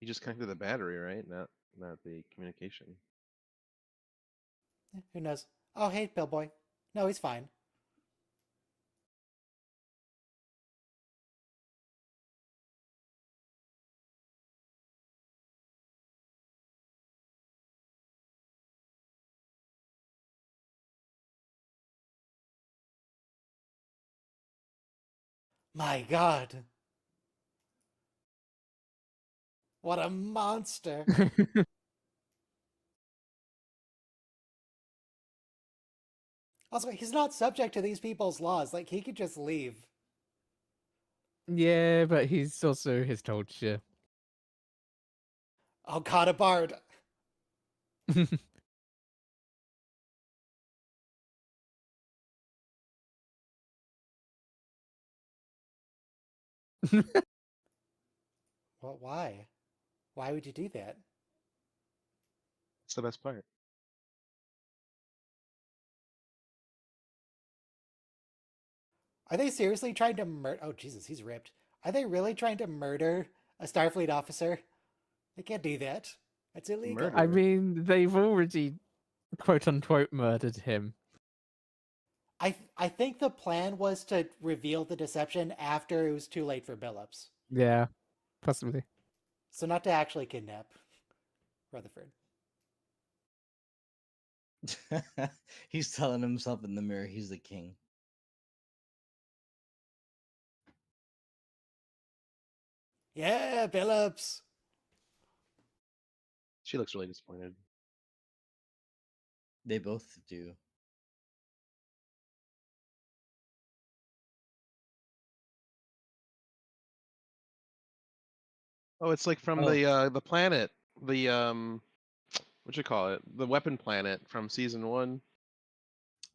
He just connected to the battery, right? Not the communication. Who knows? Oh, hey, Pillboy. No, he's fine. My God. What a monster. Also, he's not subject to these people's laws. Like, he could just leave. Yeah, but he's also his culture. Oh, God, a bard. Well, why? Why would you do that? It's the best part. Are they seriously trying to murder? Oh, Jesus, he's ripped. Are they really trying to murder a Starfleet officer? They can't do that. That's illegal. I Murder. mean, they've already quote unquote murdered him. I think the plan was to reveal the deception after it was too late for Billups. Yeah, possibly. So not to actually kidnap Rutherford. He's telling himself in the mirror he's the king. Yeah, Billups. She looks really disappointed. They both do. Oh, it's like from Oh. the planet, the what you call it, the weapon planet from season 1.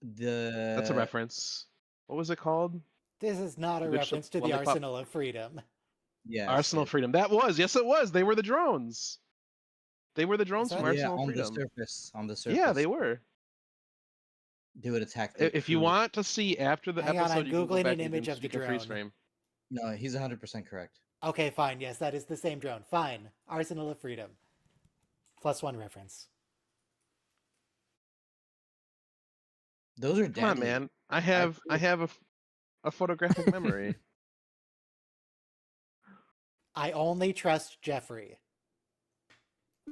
That's a The reference. What was it called? This is not a The bitch reference to one the that pop- Arsenal of Freedom. yes, Arsenal it- Freedom. That was, yes, it was. They were the drones. They were the drones from that- yeah, Arsenal on Freedom. the surface. On the surface. Yeah, they were. They would attack the If you crew. want to see after the Hang on, episode, I'm you can go Googling back an and image of the you can freeze drone. frame. No, he's 100% correct. Okay, fine. Yes, that is the same drone. Fine. Arsenal of Freedom. +1 reference. Those are Come on, deadly. man. I have a photographic memory. I only trust Jeffrey.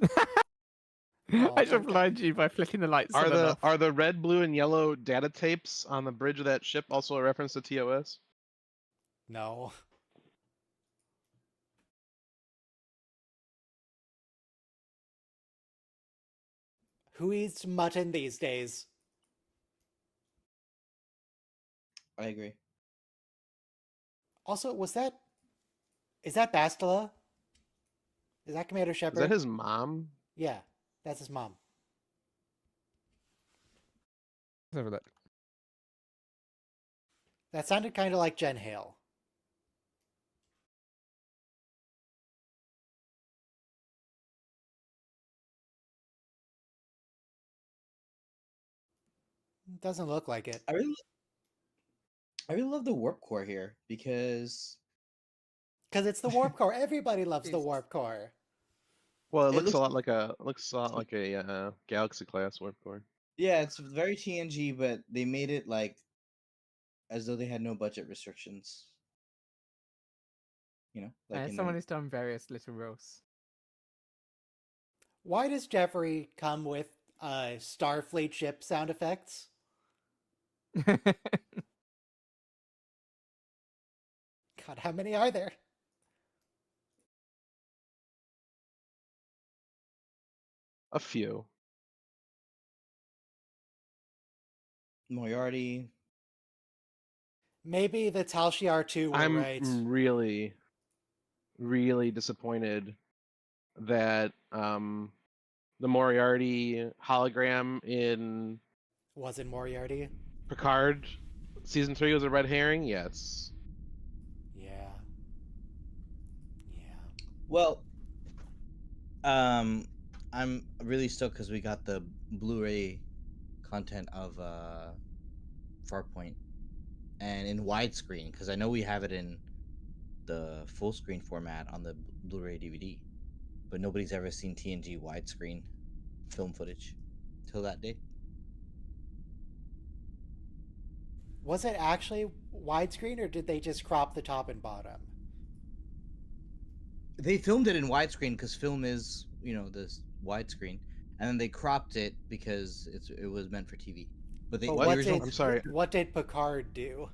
I just okay. blind you by flicking the lights Are on and off. are the red, blue, and yellow data tapes on the bridge of that ship also a reference to TOS? No. Who eats mutton these days? I agree. Also, is that Bastila? Is that Commander Is Shepard? that his mom? Yeah, that's his mom. Let's have a look. That sounded kind of like Jen Hale. Doesn't look like it. I really love the warp core here because Because it's the Warp Core. Everybody loves the Jesus. Warp Core. Well, it It looks a looks- lot like a Galaxy class warp core. yeah, it's very TNG, but they made it like as though they had no budget restrictions. You know, like in Someone has done various little roles. Why does Jeffrey come with Starfleet ship sound effects? God, how many are there? A few. Moriarty. Maybe the Tal Shiar 2 were I'm right. really, really disappointed that the Moriarty hologram in Wasn't Moriarty? Picard season 3 was a red herring. Yes. Yeah. Yeah. Well, I'm really stoked because we got the Blu-ray content of Farpoint, and in widescreen because I know we have it in the full screen format on the Blu-ray DVD, but nobody's ever seen TNG widescreen film footage till that day. Was it actually widescreen or did they just crop the top and bottom? They filmed it in widescreen because film is, this widescreen, and then they cropped it because it was meant for TV. But But the what original I'm sorry. What did Picard do?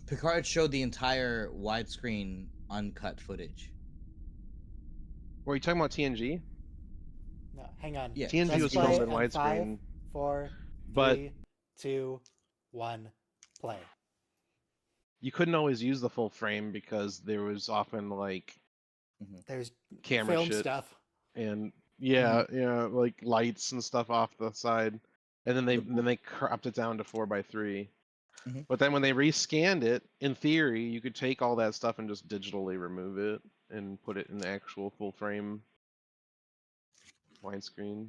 Picard showed the entire widescreen uncut footage. Were you talking about TNG? No, hang on. Yeah, TNG Let's was play filmed in on widescreen. 5, 4, but 3, 2, 1, play. you couldn't always use the full frame because there was often like There's camera film shit stuff. and like lights and stuff off the side, and then they cropped it down to 4:3. But then when they rescanned it, in theory, you could take all that stuff and just digitally remove it and put it in actual full frame widescreen.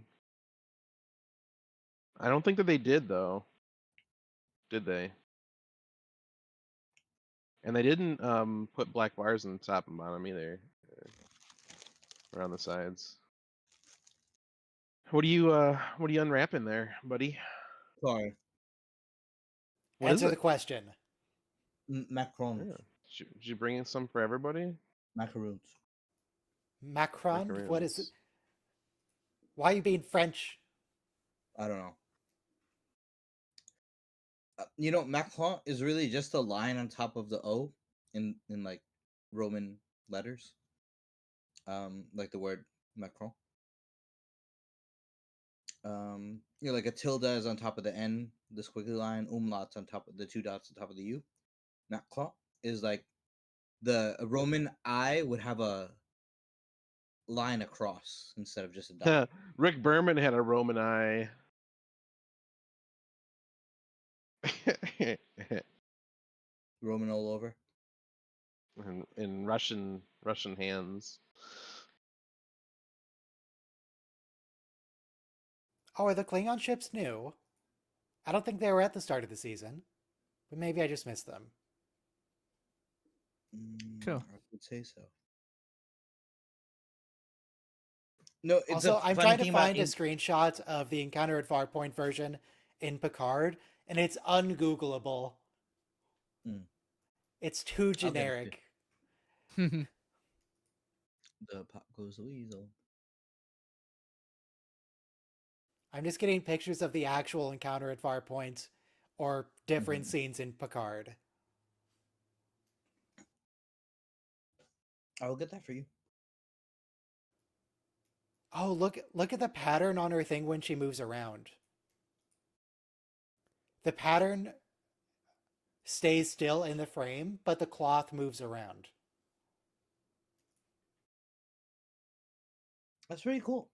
I don't think that they did though. Did they? And they didn't put black bars on the top and bottom either, around the sides. What are you unwrapping there, buddy? Sorry, What is Answer it? the question. macarons. Yeah. Did you bring in some for everybody? Macaroons. Macron? What is it? Macaroons. Why are you being French? I don't know. You know, Macron is really just a line on top of the O in like Roman letters. Like the word Macron. Like a tilde is on top of the N, the squiggly line, umlauts on top of the two dots on top of the U. Macron is like a Roman I would have a line across instead of just a dot. Rick Berman had a Roman eye. Roman all over. in Russian hands. Oh, are the Klingon ships new? I don't think they were at the start of the season, but maybe I just missed them. Sure. I would say so. No, it's Also, a I'm funny trying to thing about find a screenshot of the Encounter at Farpoint version in Picard, and it's ungoogleable. Mm. It's too I'll get it to generic. the pop goes the weasel. I'm just getting pictures of the actual Encounter at Farpoint or different scenes in Picard. I will get that for you. Oh, look at the pattern on her thing when she moves around. The pattern stays still in the frame, but the cloth moves around. That's pretty cool.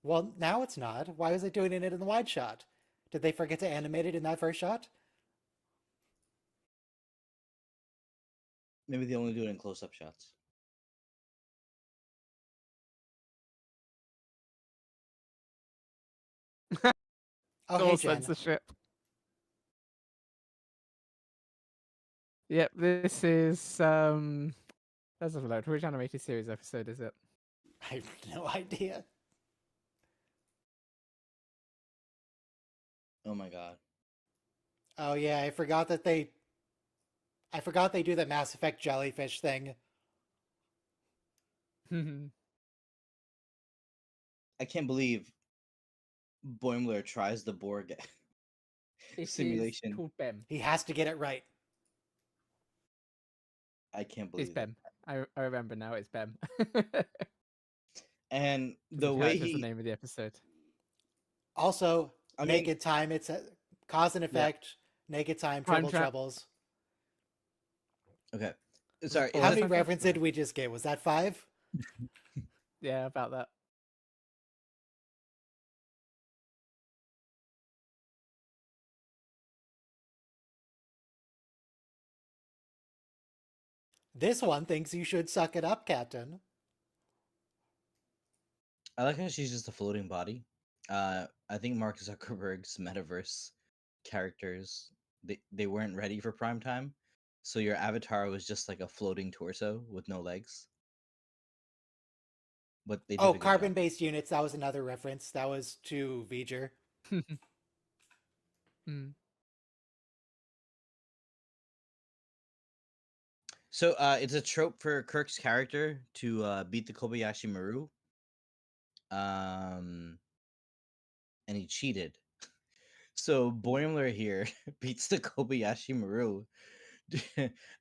Well, now it's not. Why was it doing it in the wide shot? Did they forget to animate it in that first shot? Maybe they only do it in close-up shots. Oh, No hey, Jen. censorship. Yep, this is let's have a look. Which animated series episode is it? I have no idea. Oh my god. Oh yeah, I forgot they do the Mass Effect jellyfish thing. I can't believe Boimler tries the Borg It simulation. is called BEM. He has to get it right. I can't It's believe it. BEM. I remember now. It's BEM. And The the way character's the he, name of the episode. Also, I mean, naked time. It's a cause and effect. Naked time. Time Triple trap. troubles. okay, sorry. Oh, How that's many fantastic. references did we just get? Was that 5? Yeah, about that. This one thinks you should suck it up, Captain. I like how she's just a floating body. I think Mark Zuckerberg's metaverse characters they weren't ready for prime time, so your avatar was just like a floating torso with no legs. But they did Oh, a good job. carbon-based units. That was another reference. That was to V'ger. Hmm. So it's a trope for Kirk's character to beat the Kobayashi Maru. And he cheated. So Boimler here beats the Kobayashi Maru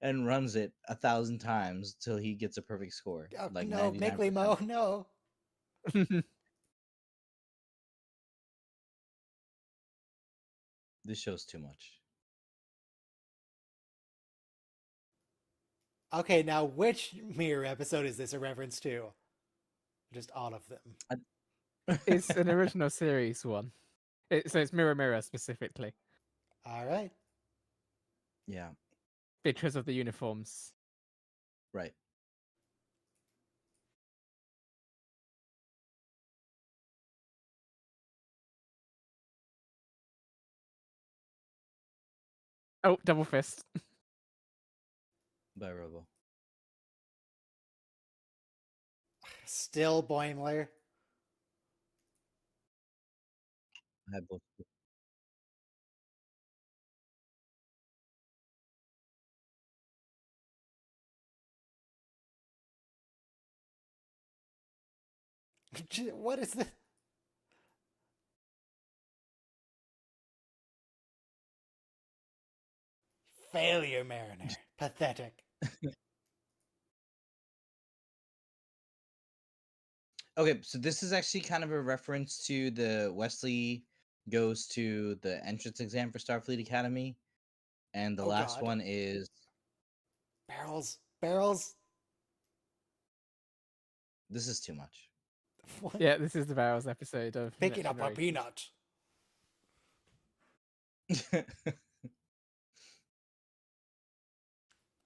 and runs it 1,000 times till he gets a perfect score. Oh, Like no, 99%. Mick Limo, no. This show's too much. Okay, now which Mirror episode is this a reference to? Just all of them. It's an original series one. So it's Mirror Mirror specifically All right. Yeah, because of the uniforms. right. Oh, double fist. By Robo. Still Boimler. I have both. What is this? Failure, Mariner. Pathetic. Okay, so this is actually kind of a reference to the Wesley goes to the entrance exam for Starfleet Academy, and the Oh, last God. one is Barrels. Barrels. this is too much. What? Yeah, this is the Barrels episode of Picking Next up a Generation. peanut.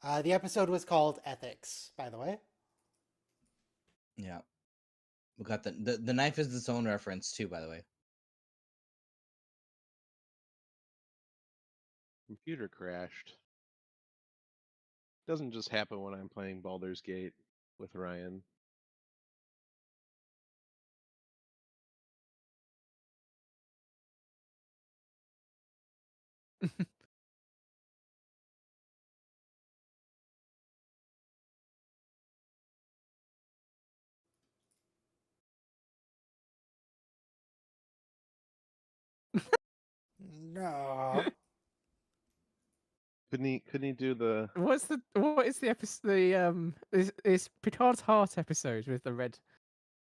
The episode was called Ethics, by the way. Yeah, we got the knife is its own reference too, by the way. Computer crashed. Doesn't just happen when I'm playing Baldur's Gate with Ryan. No. Couldn't he do the What is the episode? The is Picard's Heart episode with the red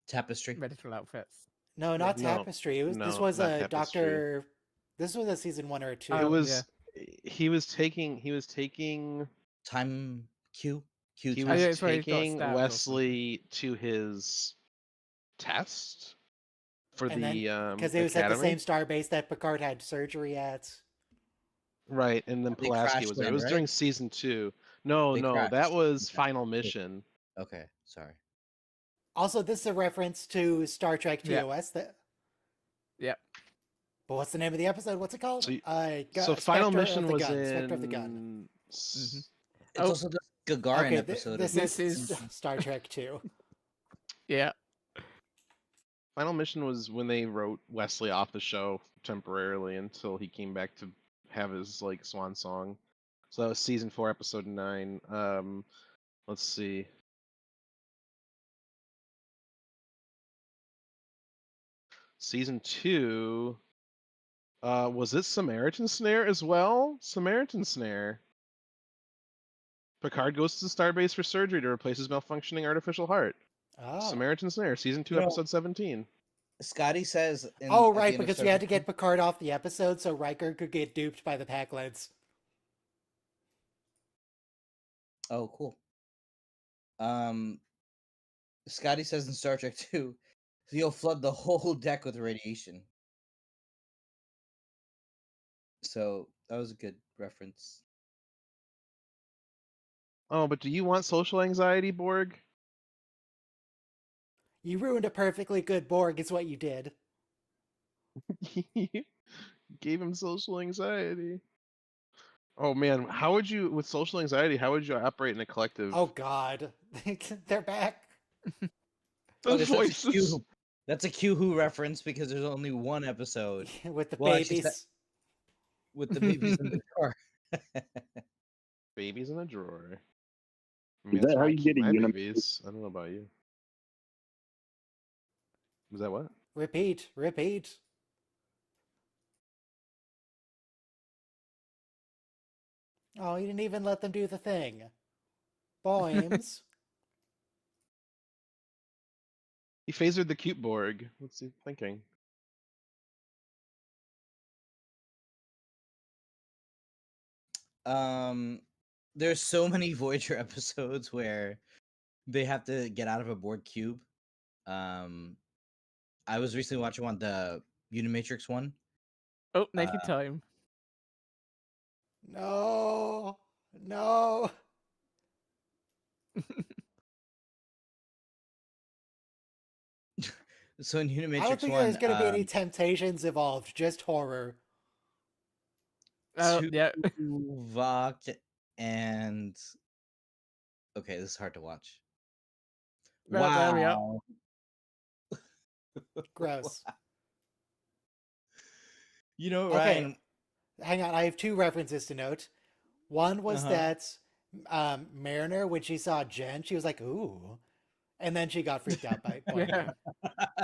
Tapestry. medical outfits. No, not No, Tapestry. This no, was not a Tapestry. Doctor. This was a season 1 or 2. It Oh, was yeah. he was taking Time Q. Q he Oh, time. yeah, was it's where he got taking stabbed or something. Wesley to his test for And then, the because it was at the academy. same starbase that Picard had surgery at. Right, and then They Pulaski crash was there. It land, was right? during season 2. No, They no, that crashed. was Yeah. Final Mission. Okay, sorry. Also, this is a reference to Star Trek Yeah. TOS. That. Yeah. But what's the name of the episode? What's it called? So, Spectre Final of Mission the was Gun. Spectre of the Gun. in Mhm. It's Oh. also the Gagarin Okay, episode. this of This is is- Star Trek 2. Yeah. Final Mission was when they wrote Wesley off the show temporarily until he came back to have his like swan song. So that was season 4, episode 9. Let's see. Season 2. Was it Samaritan Snare as well? Samaritan Snare. Picard goes to the starbase for surgery to replace his malfunctioning artificial heart. Oh. Samaritan Snare, season 2, You know- episode 17. Scotty says. At Oh, the right, end of because we had to Starfleet- get Picard off the episode so Riker could get duped by the Pakleds. Oh, cool. Scotty says in Star Trek 2, he'll flood the whole deck with radiation. So that was a good reference. Oh, but do you want social anxiety, Borg? You ruined a perfectly good Borg, is what you did. Gave him social anxiety. Oh man, how would you, with social anxiety, how would you operate in a collective? Oh, God. They're back. Those That's a Q. voices. That's a Q Who reference because there's only one episode With the Well, actually, babies. with the babies in the car. Babies in a drawer. I Is mean, that that's how where I you keep get a my uni- babies. I don't know about you. Was that what? Repeat. Repeat. Oh, you didn't even let them do the thing. Boims. He phasered the cute Borg. What's he thinking? There's so many Voyager episodes where they have to get out of a Borg cube. I was recently watching the Unimatrix one, Oh, naked time. No, no. So in I don't Unimatrix think 1, there's going to be any Temptations evolved, just horror. Oh, yeah. Tuvok and okay, this is hard to watch. Well, there we are. Wow. Gross. You know, Okay, Ryan. hang on. I have two references to note. One was Uh-huh. that Mariner, when she saw Jen, she was like, ooh. And then she got freaked out by Yeah. Boimler.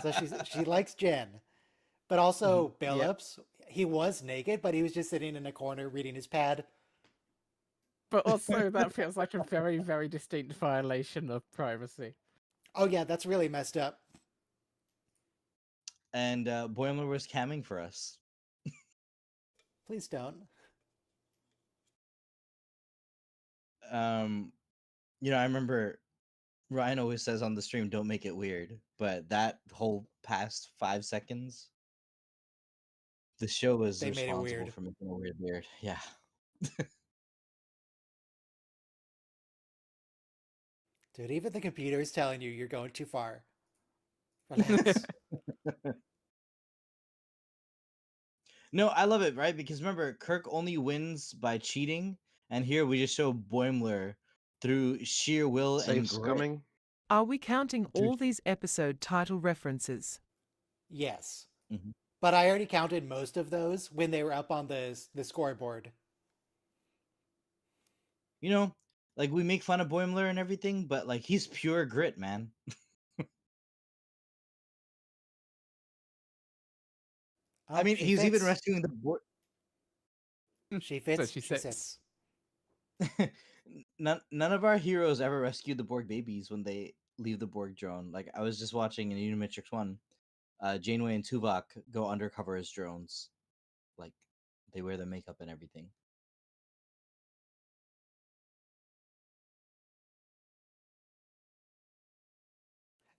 So she likes Jen. But Mhm. also Yep. Billups, he was naked, but he was just sitting in a corner reading his pad. But also, that feels like a very, very distinct violation of privacy. Oh yeah, that's really messed up. And Boimler was camming for us. Please don't. You know, I remember Ryan always says on the stream, "Don't make it weird," but that whole past 5 seconds, the show was They made it responsible weird. for making it weird. Yeah. Dude, even the computer is telling you you're going too far. Relax. No, I love it, right? Because remember, Kirk only wins by cheating, and here we just show Boimler through sheer will Safe and grit. scumming. Are we counting all these episode title references? Yes. Mhm. But I already counted most of those when they were up on the scoreboard. You know, like we make fun of Boimler and everything, but like he's pure grit, man. I Oh, mean, she he's even fits. rescuing the board. She So fits. she She sits. sits. None of our heroes ever rescue the Borg babies when they leave the Borg drone. Like I was just watching in Unimatrix 1, Janeway and Tuvok go undercover as drones. Like they wear the makeup and everything.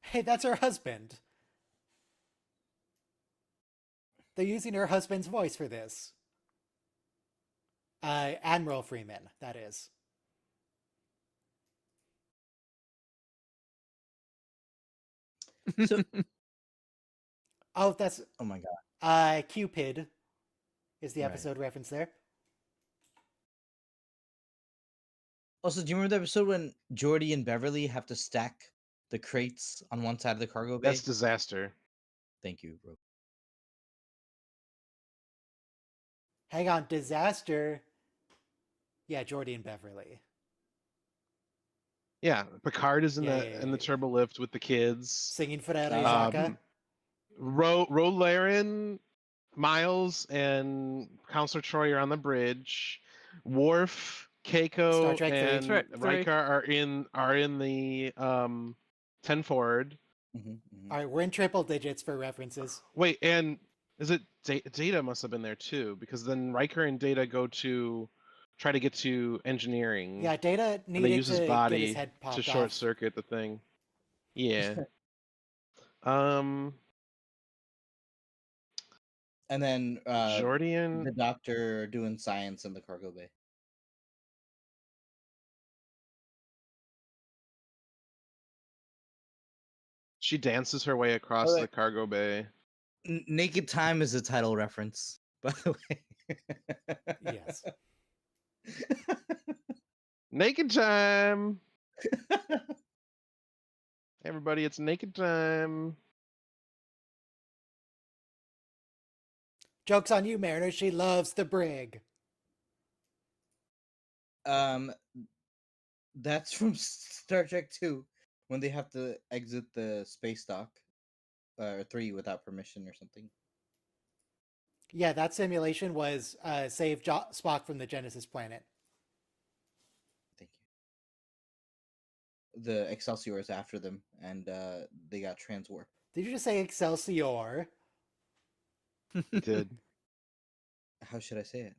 Hey, that's her husband. They're using her husband's voice for this. Admiral Freeman, that is. So, Oh, that's oh my god. Cupid is the Right. episode reference there. Also, do you remember the episode when Geordi and Beverly have to stack the crates on one side of the cargo bay? That's disaster. Thank you, bro. Hang on, Disaster. Yeah, Jordy and Beverly. Yeah, Picard is in Yeah, the yeah, in the yeah. turbo lift with the kids. Singing Furere Ah. Izaka. Rolaren, Miles, and Counselor Troy are on the bridge. Worf, Star Keiko, Trek 3. and Trek 3. Riker are in the 10 forward. All right, we're in triple digits for references. Wait, and is it Data must have been there too, because then Riker and Data go to try to get to engineering. Yeah, Data and they needed use his to get his body head to popped short off. circuit the thing. Yeah. And then Jordian. the doctor doing science in the cargo bay. She dances her way across Okay. the cargo bay. Naked Time is a title reference, by the way. Yes. Naked time. Everybody, it's naked time. Joke's on you, Mariner. She loves the brig. That's from Star Trek 2 when they have to exit the space dock, or 3 without permission or something. Yeah, that simulation was save Spock from the Genesis planet. Thank you. The Excelsior is after them, and they got transwarp. Did you just say Excelsior? He did. How should I say it?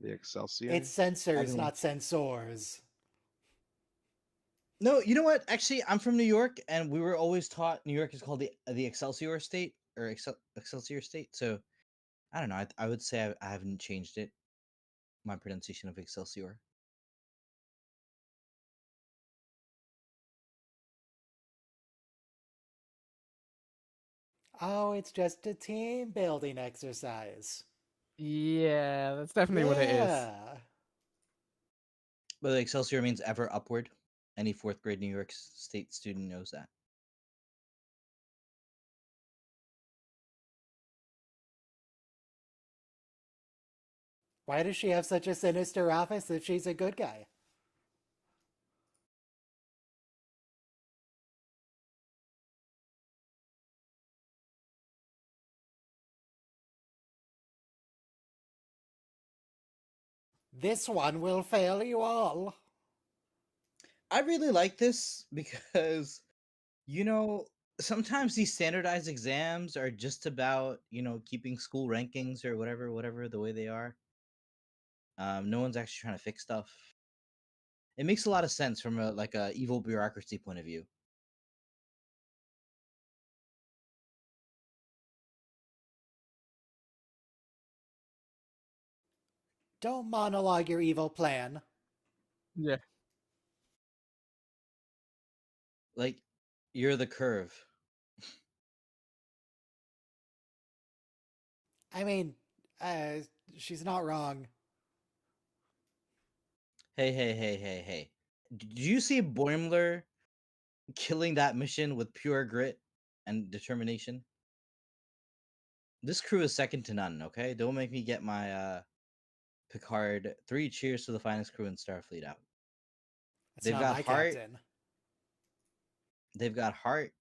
The Excelsior. It's sensors, Everyone- not sensors. No, you know what? Actually, I'm from New York, and we were always taught New York is called the Excelsior State or Excelsior State. So I don't know. I would say I haven't changed it. My pronunciation of Excelsior. Oh, it's just a team building exercise. Yeah, that's definitely what it is. Yeah. But Excelsior means ever upward. Any fourth grade New York State student knows that. Why does she have such a sinister office if she's a good guy? This one will fail you all. I really like this because, you know, sometimes these standardized exams are just about, keeping school rankings or whatever the way they are. No one's actually trying to fix stuff. It makes a lot of sense from a evil bureaucracy point of view. Don't monologue your evil plan. Yeah. Like, you're the curve. I mean, uh, she's not wrong. Hey. Did you see Boimler killing that mission with pure grit and determination? This crew is second to none, okay? Don't make me get my Picard 3 cheers to the finest crew in Starfleet out. That's They've not got my heart. captain. They've got heart.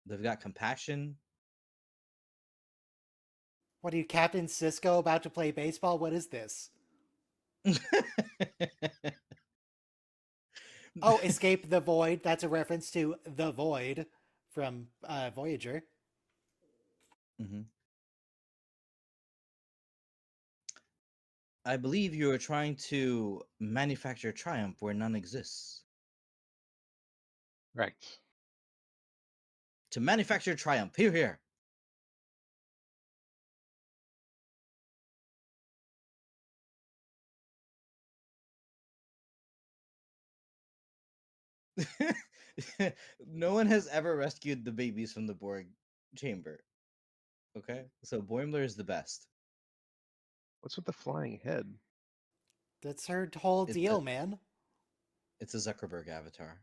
They've got compassion. What are you, Captain Cisco, about to play baseball? What is this? Oh, Escape the Void. That's a reference to The Void from Voyager. Mhm. I believe you are trying to manufacture triumph where none exists. Correct. To manufacture triumph. Here. No one has ever rescued the babies from the Borg chamber. Okay? So Boimler is the best. What's with the flying head? That's her whole It's deal, a, man. it's a Zuckerberg avatar.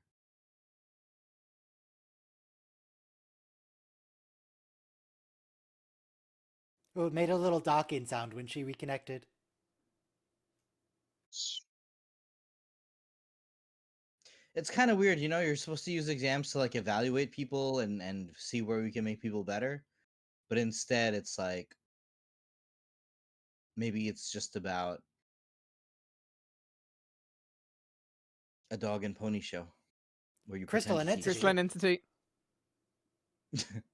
Oh, it made a little docking sound when she reconnected. It's kind of weird, you're supposed to use exams to like evaluate people and see where we can make people better. But instead it's like maybe it's just about a dog and pony show where you pretend Crystalline to teach. entity. Crystalline entity.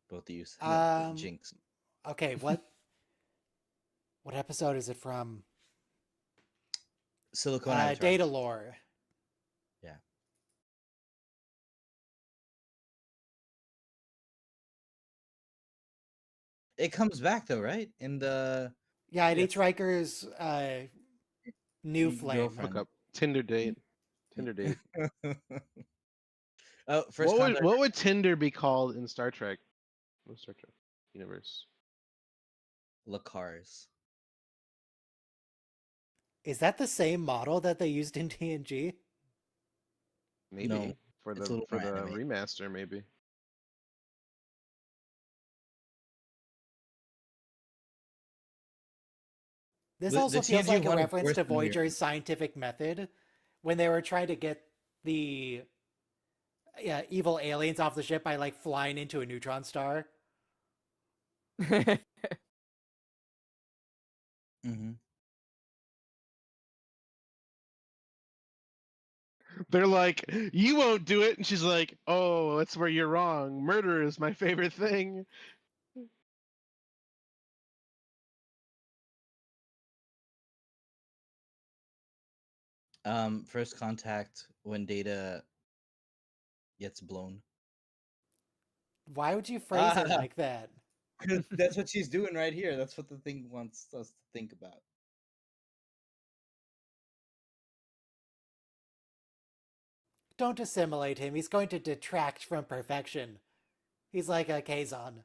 Both of you. Um, Jinx. Okay, what episode is it from? Silicone Avatar. Data Lore. Yeah. It comes back though, right? In the Yeah, it Yes. eats Riker's new flame. girlfriend. Look up Tinder date. Tinder date. Oh, first contact. What would Tinder be called in Star Trek? What Star Trek universe? Lacars. Is that the same model that they used in TNG? Maybe No, for it's a the little for more the anime. remaster. Maybe. This The also feels TNG like a one is reference worse to than weird. Voyager's scientific method when they were trying to get the evil aliens off the ship by like flying into a neutron star. Mm-hmm. They're like, you won't do it, and she's like, oh, that's where you're wrong. Murder is my favorite thing. First contact when Data gets blown. Why would you phrase it Ah, like that? 'Cause that's what she's doing right here. That's what the thing wants us to think about. Don't assimilate him. He's going to detract from perfection. He's like a Kazon.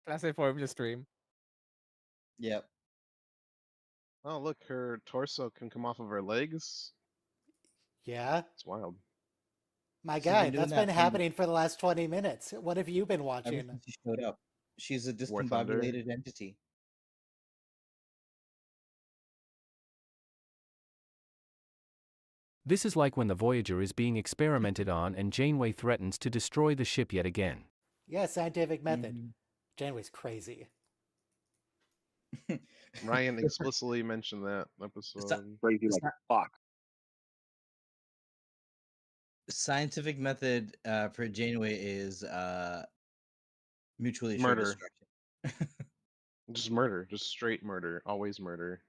Classic for him to stream. Yep. Oh, look, her torso can come off of her legs. Yeah? It's wild. My She's guy, been doing that's that been happening for the last 20 minutes. What have you been ever watching? since she showed up. She's a War Thunder. discombobulated entity. This is like when the Voyager is being experimented on and Janeway threatens to destroy the ship yet again. Yeah, scientific method. Mhm. Janeway's crazy. Ryan explicitly mentioned that episode. Crazy It's like not- fuck. Scientific method for Janeway is mutually assured Murder. destruction. Just murder, just straight murder, always murder.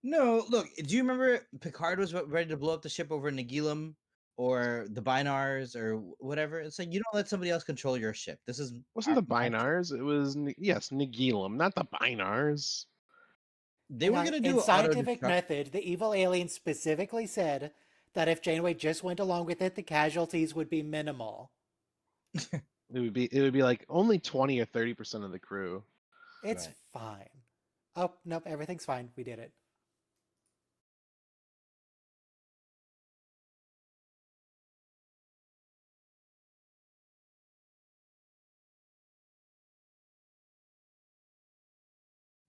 No, look. Do you remember Picard was ready to blow up the ship over Nagilum or the Binars or whatever? It's like you don't let somebody else control your ship. This is Wasn't the my ship. Binars? It was yes, Nagilum, not the Binars. They were Hang on, gonna do in auto scientific destruct- method, the evil alien specifically said that if Janeway just went along with it, the casualties would be minimal. It would be like only 20 or 30% of the crew. It's Right. fine. Oh, nope, everything's fine. We did it.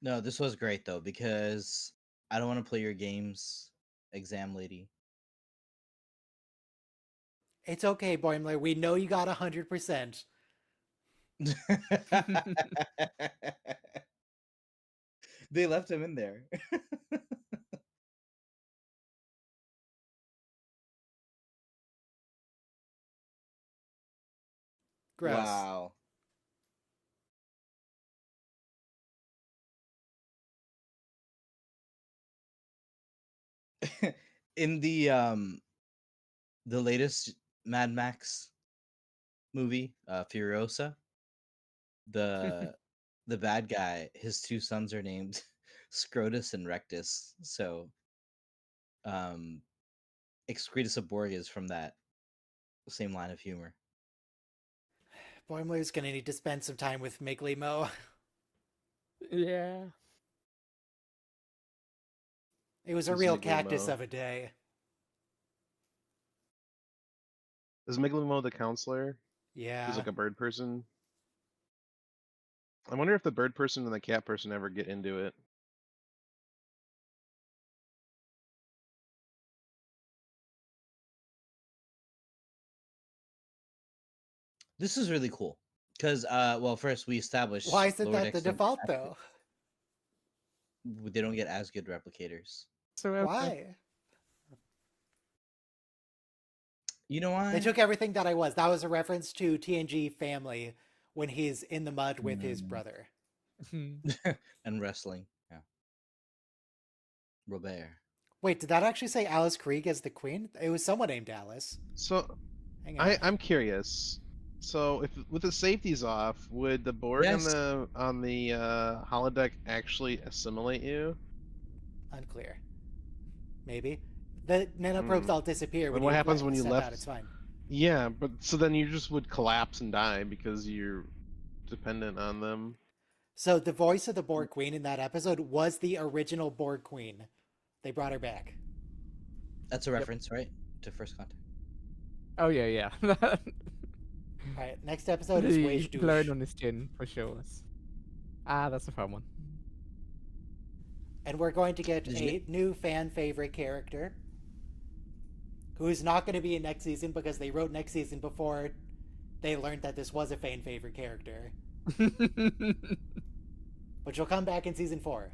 No, this was great though because I don't want to play your games, exam lady. It's okay, Boimler. We know you got 100%. They left him in there. Gross. Wow. In the latest Mad Max movie, Furiosa, the bad guy, his two sons are named Scrotus and Rectus. So Excretus of Borg is from that same line of humor. Boimler's gonna need to spend some time with Miglimo. Yeah. It was a Who's real cactus Miglimo? of a day. Is Miglimo the counselor? Yeah. Who's like a bird person? I wonder if the bird person and the cat person ever get into it. This is really cool because, well, first we established Why isn't lower that the decks don't default, get though? they don't get as good replicators. So okay. Why? You know why? They took everything that I was. That was a reference to TNG Family when he's in the mud with his brother. And wrestling. Yeah. Robert. Wait, did that actually say Alice Krieg as the queen? It was someone named Alice. So Hang on. I'm curious. So if with the safeties off, would the Borg Yes. on the holodeck actually assimilate you? Unclear. Maybe. The nanoprobes all disappear But when what you happens when you step left? out. It's fine. Yeah, but so then you just would collapse and die because you're dependent on them. So the voice of the Borg Queen in that episode was the original Borg Queen. They brought her back. That's a reference, right? To First Contact. Oh yeah, yeah. All right, next episode is Wage The blurred Douche. on his chin for sure. That's a fun one. And we're going to get Did you a new fan favorite character who's not going to be in next season because they wrote next season before they learned that this was a fan favorite character. But she'll come back in season 4.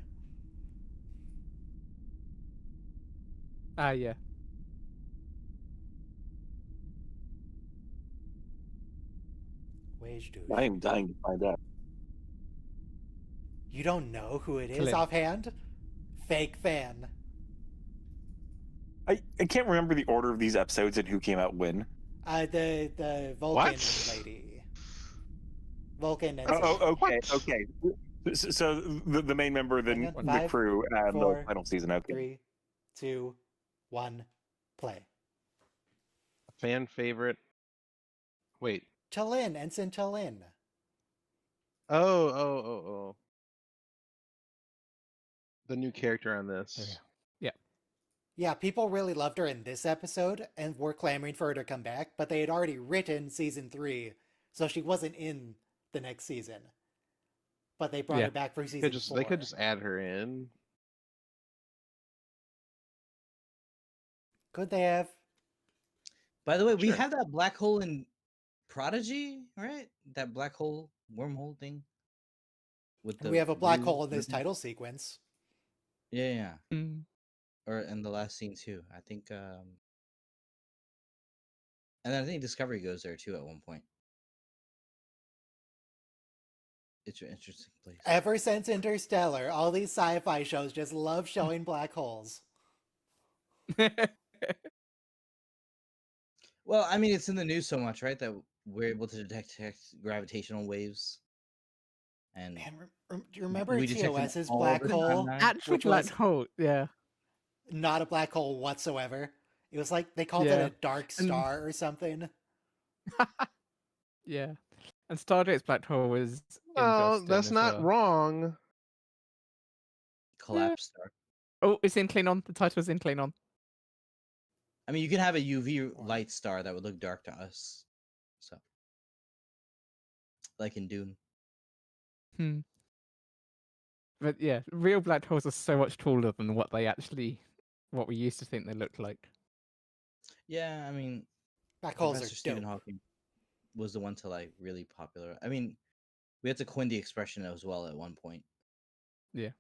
Yeah. Wage Douche. I am dying to find out. You don't know who it is Clint. offhand? fake fan. I can't remember the order of these episodes and who came out when. The Vulcan lady. Vulcan and Okay. So the main member of Hang on, the 5, crew and the 4, final season. Okay. 3, 2, 1, play. Fan favorite. Wait. Chalin, Ensign Chalin. Oh. The new character on this. Oh, yeah. Yeah, people really loved her in this episode and were clamoring for her to come back, but they had already written season 3, so she wasn't in the next season. But they brought her back for season 4. They could just add her in. Could they have? By the way, we Sure. have that black hole in Prodigy, right? That black hole wormhole thing. With We have a black blue hole in this ribbon. title sequence. Yeah. Mm. Or in the last scene too. I think and then I think Discovery goes there too at one point. It's an interesting place. Ever since Interstellar, all these sci-fi shows just love showing black holes. Well, I mean, it's in the news so much, right? That we're able to detect gravitational waves. And Man, do you remember we detect them TOS's all black the hole? time now. Actual Which black was hole, yeah. not a black hole whatsoever. It was like they called it Yeah. a dark And- star or something. Yeah. And Stargate's black hole was Oh, interesting that's as not well. wrong. Collapse star. Oh, it's in Klingon. The title's in Klingon. I mean, you can have a UV light star that would look dark to us. So, like in Dune. But yeah, real black holes are so much taller than what we used to think they looked like. Yeah, I mean, Black holes Professor are Stephen dope. Hawking was the one to like really popular. I mean, we had to coin the expression as well at one point. Yeah.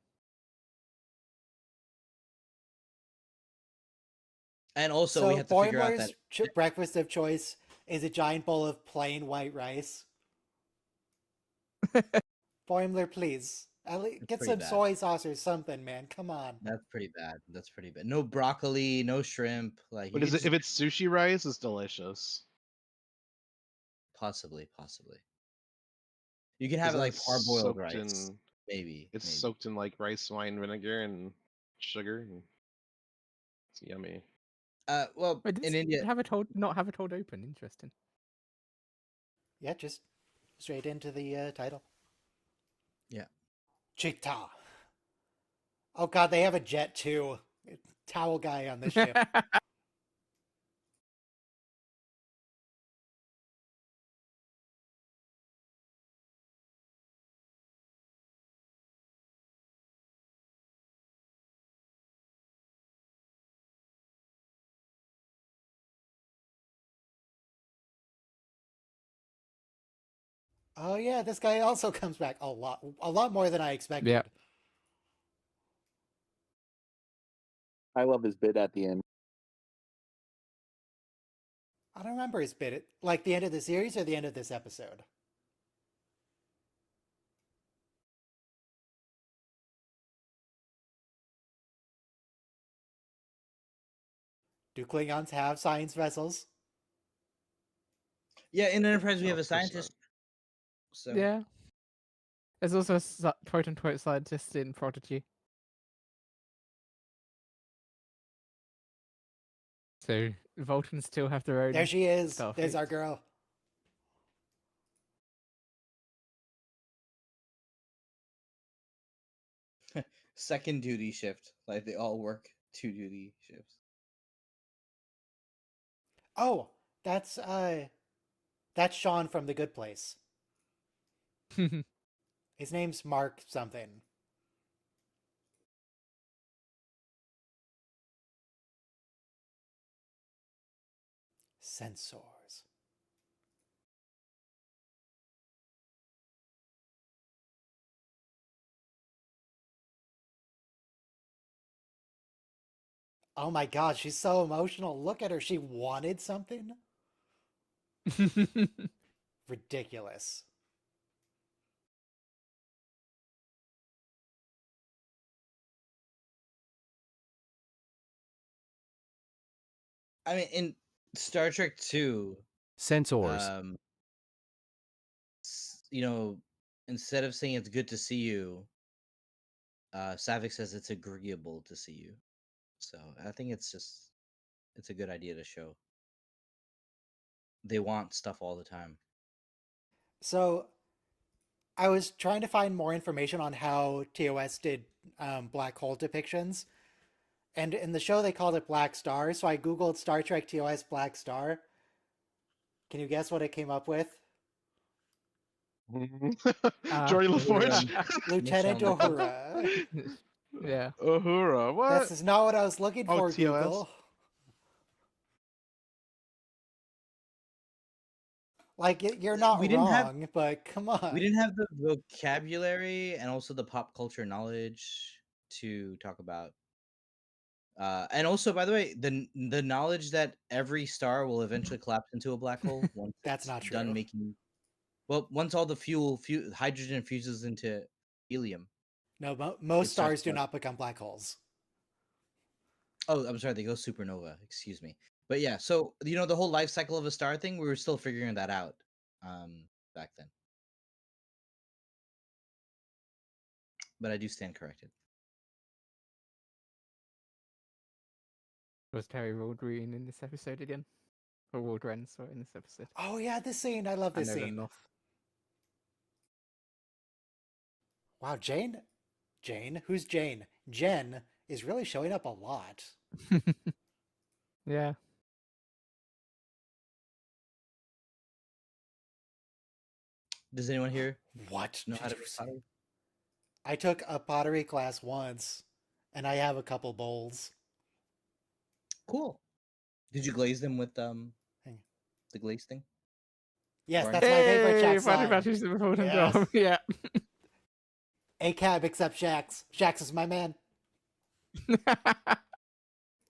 And also, So we had to figure out Boimler's that breakfast of choice is a giant bowl of plain white rice. Boimler, please. Get pretty some bad. soy sauce or something, man. Come on. that's pretty bad. That's pretty bad. No broccoli, no shrimp. Like, But you is could it, if it's sushi rice, it's delicious. possibly. You can have it Isn't like it parboiled soaked rice, in- maybe. It's maybe. soaked in like rice wine vinegar and sugar. And it's yummy. Well, Wait, in India, not have it hold open. Interesting. Yeah, just straight into the title. Yeah. Chita. Oh god, they have a jet too. Towel guy on the ship. Oh yeah, this guy also comes back a lot more than I expected. Yeah. I love his bit at the end. I don't remember his bit. Like the end of the series or the end of this episode? Do Klingons have science vessels? yeah, in Enterprise we Oh, have a of course not. scientist. So Yeah. There's also a quote-unquote scientist in Prodigy. So Vulcans still have their own. There she is. Starfleet. There's our girl. second duty shift. Like they all work 2 duty shifts. Oh, that's Sean from The Good Place. His name's Mark something. Sensors. Oh my god, she's so emotional. Look at her. She wanted something? Ridiculous. I mean, in Star Trek 2, Sensors. you know, instead of saying it's good to see you, Savick says it's agreeable to see you. So I think it's a good idea to show. They want stuff all the time. So I was trying to find more information on how TOS did black hole depictions. And in the show, they called it Black Star. So I Googled Star Trek TOS Black Star. Can you guess what it came up with? Jordy LaForge. Lieutenant Michelle Uhura. Yeah. Uhura. What? This is not what I was looking Oh, for, TOS? Google. Like, you're not We didn't have- wrong, but come on. We didn't have the vocabulary and also the pop culture knowledge to talk about. And also, by the way, the knowledge that every star will eventually collapse into a black hole once That's it's not done true. making. Well, once all the hydrogen fuses into helium. No, It most starts stars do to- not become black holes. Oh, I'm sorry, they go supernova. Excuse me. But yeah, so the whole life cycle of a star thing, we were still figuring that out back then. But I do stand corrected. Was Terry Waldgreen in this episode again? Or Waldren, sorry, in this episode. Oh yeah, this scene. I love this I know scene. enough. Wow, Jane? Jane? Who's Jane? Jen is really showing up a lot. Yeah. Does anyone here What? know how to make pottery? I took a pottery class once, and I have a couple bowls. Cool. Did you glaze them with Hang on. the glaze thing? Yes, Varnish? that's my favorite Shax Funny line. Batteries the Golden Yes. Drum. Yeah. A cab except Shax. Shax is my man.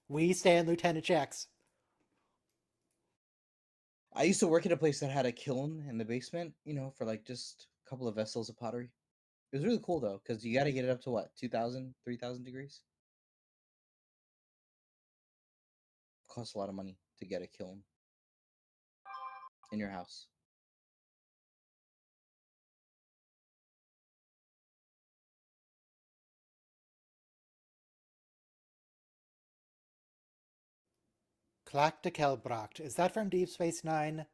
We stand Lieutenant Shax. I used to work at a place that had a kiln in the basement, for like just a couple of vessels of pottery. It was really cool though, because you got to get it up to what, 2,000, 3,000 degrees? Costs a lot of money to get a kiln in your house. Clack de Kelbracht. Is that from Deep Space Nine?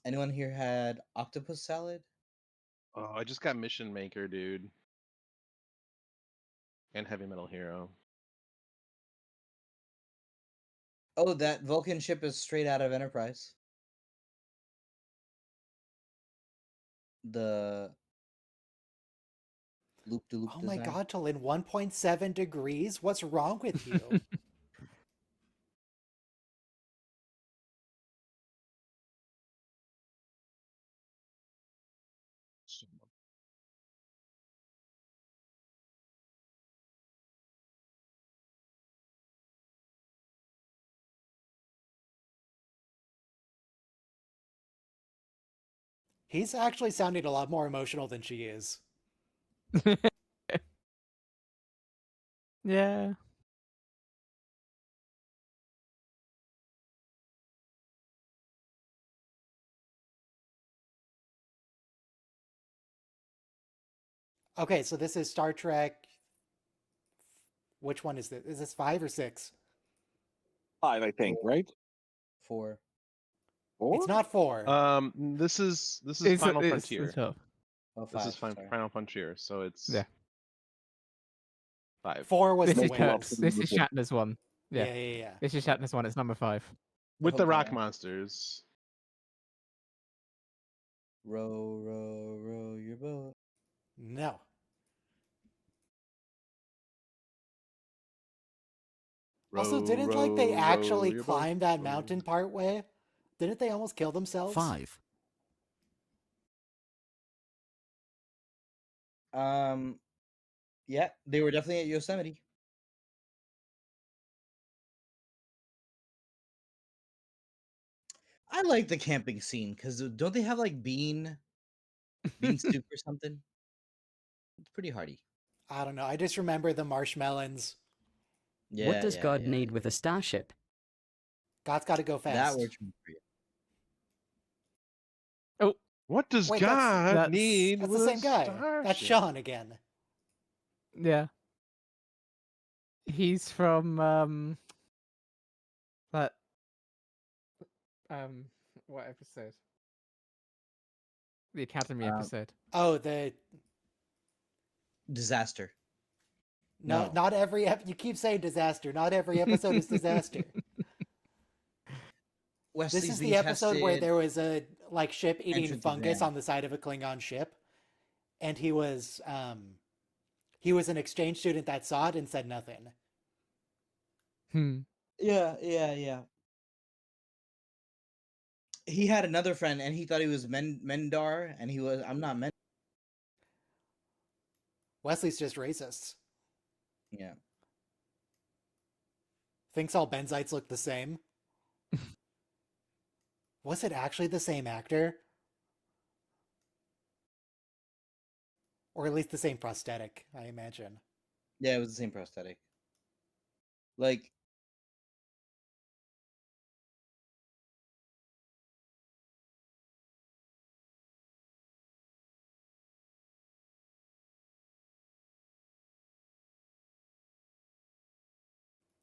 Anyone here had octopus salad? Oh, I just got Mission Maker, dude. And Heavy Metal Hero. Oh, that Vulcan ship is straight out of Enterprise. The loop-de-loop Oh my design. god, Tulin, 1.7 degrees? What's wrong with you? He's actually sounding a lot more emotional than she is. Yeah. Okay, so this is Star Trek. Which one is this? Is this 5 or 6? 5, I think, right? 4. 4? It's not 4. This is It's Final the Frontier. top. Oh, This 5. is sorry. Final Frontier, so it's Yeah. 5. 4 was This the is whale. Kirk's. This is Shatner's one. Yeah. Yeah. This is Shatner's one. It's number 5. With the Okay. rock monsters. Row, row, row your boat. No. Also, Row, didn't like they row, actually row your climb boat. that mountain part way? Didn't they almost kill themselves? 5. Yeah, they were definitely at Yosemite. I like the camping scene because don't they have like bean soup or something? It's pretty hearty. I don't know. I just remember the marshmallows. Yeah. what does yeah, God yeah, need with a starship? God's got to go That fast. works for you. Oh, What does Wait, God that's- need That's with the a same guy. That's starship? Sean again. yeah. He's from that what episode? The Academy Um, episode. Oh, the Disaster. no, No. not every you keep saying disaster. Not every episode is disaster. This Wesley's is being the episode where tested. there was a like ship eating Entrance fungus exam. on the side of a Klingon ship, and he was an exchange student that saw it and said nothing. Yeah. He had another friend, and he thought he was Mendar, and he was. I'm not Mendar. Wesley's just racist. Yeah. Thinks all benzites look the same. Was it actually the same actor? Or at least the same prosthetic, I imagine. Yeah, it was the same prosthetic. Like,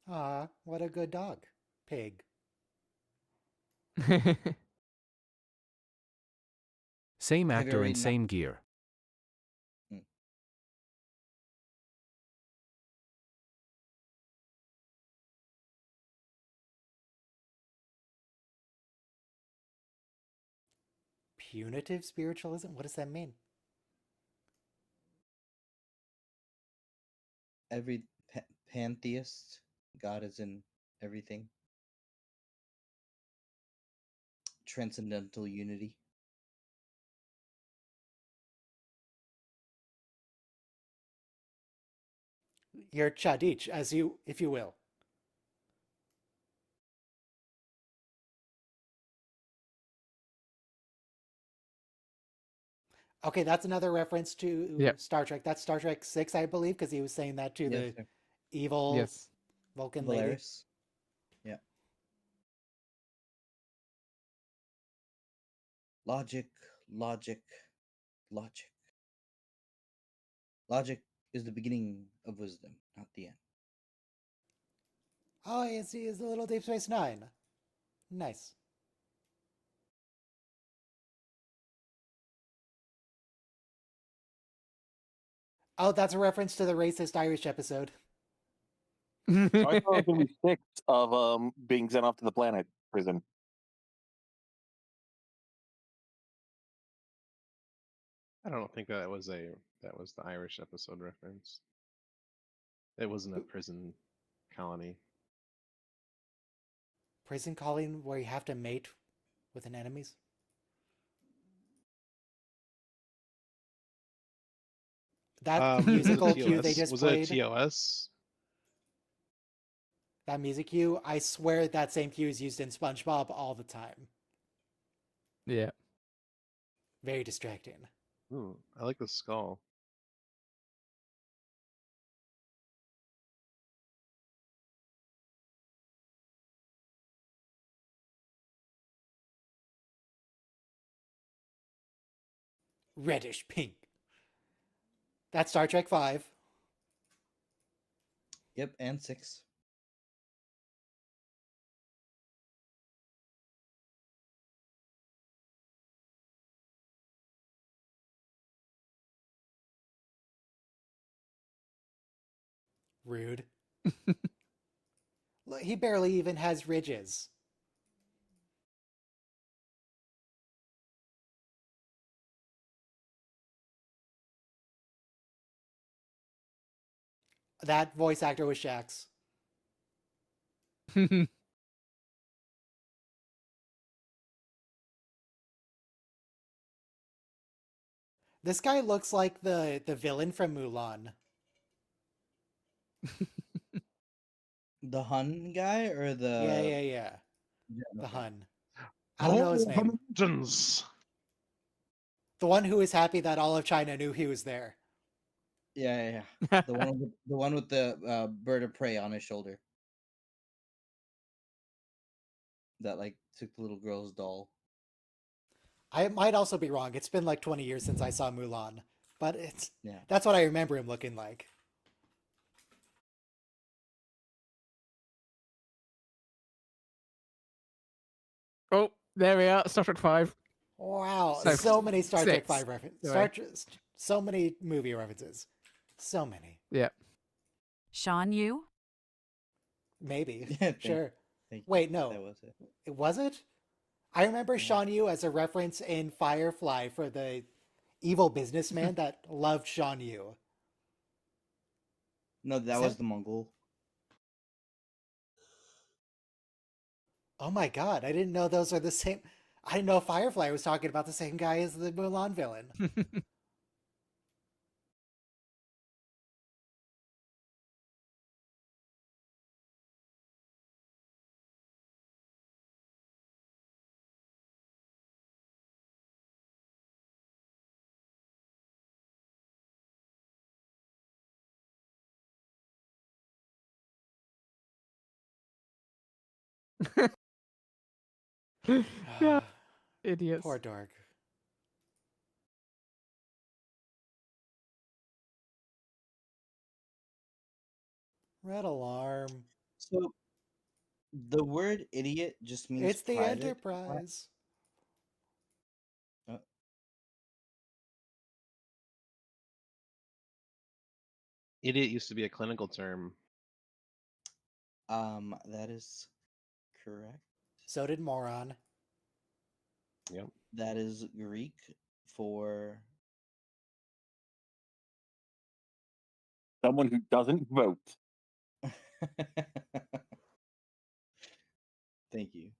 Ah, what a good dog. Pig. Same Have you actor ever and eaten same gear. Punitive spiritualism? What does that mean? every pantheist, God is in everything. Transcendental unity. You're Chadich, as you, if you will. Okay, that's another reference to Yep. Star Trek. That's Star Trek 6, I believe, because he was saying that to Yes, the sir. evil Yes. Vulcan lady. Valeris. Yeah. Logic, logic, logic. Logic is the beginning of wisdom, not the end. Oh, he is a little Deep Space Nine. Nice. Oh, that's a reference to the racist Irish episode. I thought it was going to be 6 of being sent off to the planet prison. I don't think that was the Irish episode reference. It wasn't a prison colony. Prison calling where you have to mate with an enemies. That musical cue they just was played. it a TOS? That music cue, I swear that same cue is used in SpongeBob all the time. Yeah. Very distracting. Ooh, I like the skull. Reddish pink. That's Star Trek 5. Yep, and 6. Rude. Look, he barely even has ridges. That voice actor was Shax. This guy looks like the villain from Mulan. The Hun guy or the Yeah. Yeah, The okay. Hun. I don't know his Oh, name. mountains. The one who was happy that all of China knew he was there. Yeah. The one with the bird of prey on his shoulder. That like took the little girl's doll. I might also be wrong. It's been like 20 years since I saw Mulan, but Yeah. that's what I remember him looking like. Oh, there we are. Star Trek 5. Wow, No, so many Star Trek 6. 5 references. Sorry. So many movie references. So many. Yeah. Sean Yu? Maybe. Thank Sure. you. Wait, no. That was it. It was it? I remember Yeah. Sean Yu as a reference in Firefly for the evil businessman that loved Sean Yu. No, that Is was that- the Mongol. Oh my god, I didn't know those are the same. I didn't know Firefly was talking about the same guy as the Mulan villain. Yeah. Idiots. Poor dork. Red alarm. So the word idiot just means It's the private. Enterprise. Idiot used to be a clinical term. That is correct. So did moron. Yep. That is Greek for Someone who doesn't vote. Thank you.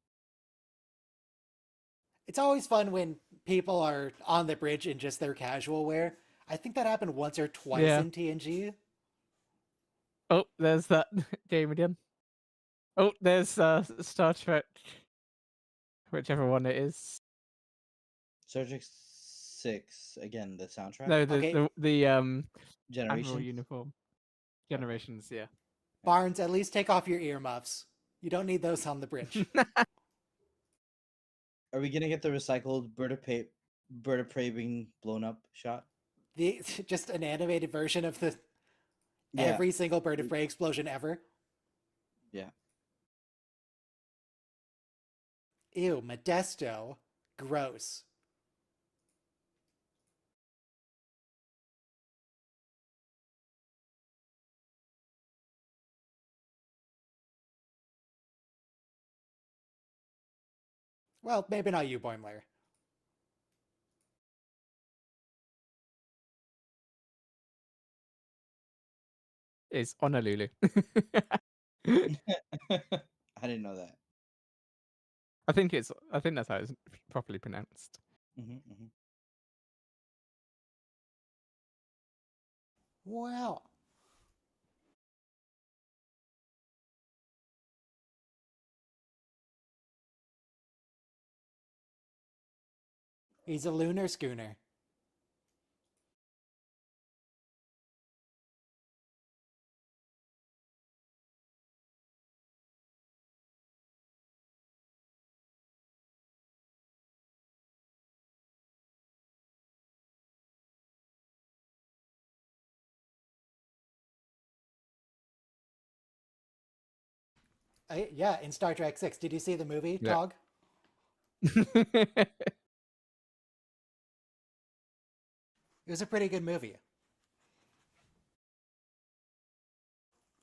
It's always fun when people are on the bridge in just their casual wear. I think that happened once or twice Yeah. in TNG. Oh, there's that game again. Oh, there's Star Trek. Whichever one it is. Star Trek 6 again. The soundtrack. No, the Okay. the Admiral Generation. uniform. Generations, yeah. Barnes, at least take off your earmuffs. You don't need those on the bridge. Are we gonna get the recycled bird of prey being blown up shot? Just an animated version of the Yeah. every single bird of prey explosion ever. Yeah. Ew, Modesto. Gross. Well, maybe not you, Boimler. It's Honolulu. I didn't know that. I think that's how it's properly pronounced. Mm-hmm. Wow. He's a lunar schooner. Yeah, in Star Trek 6. Did you see the movie, Yeah. Tog? It was a pretty good movie.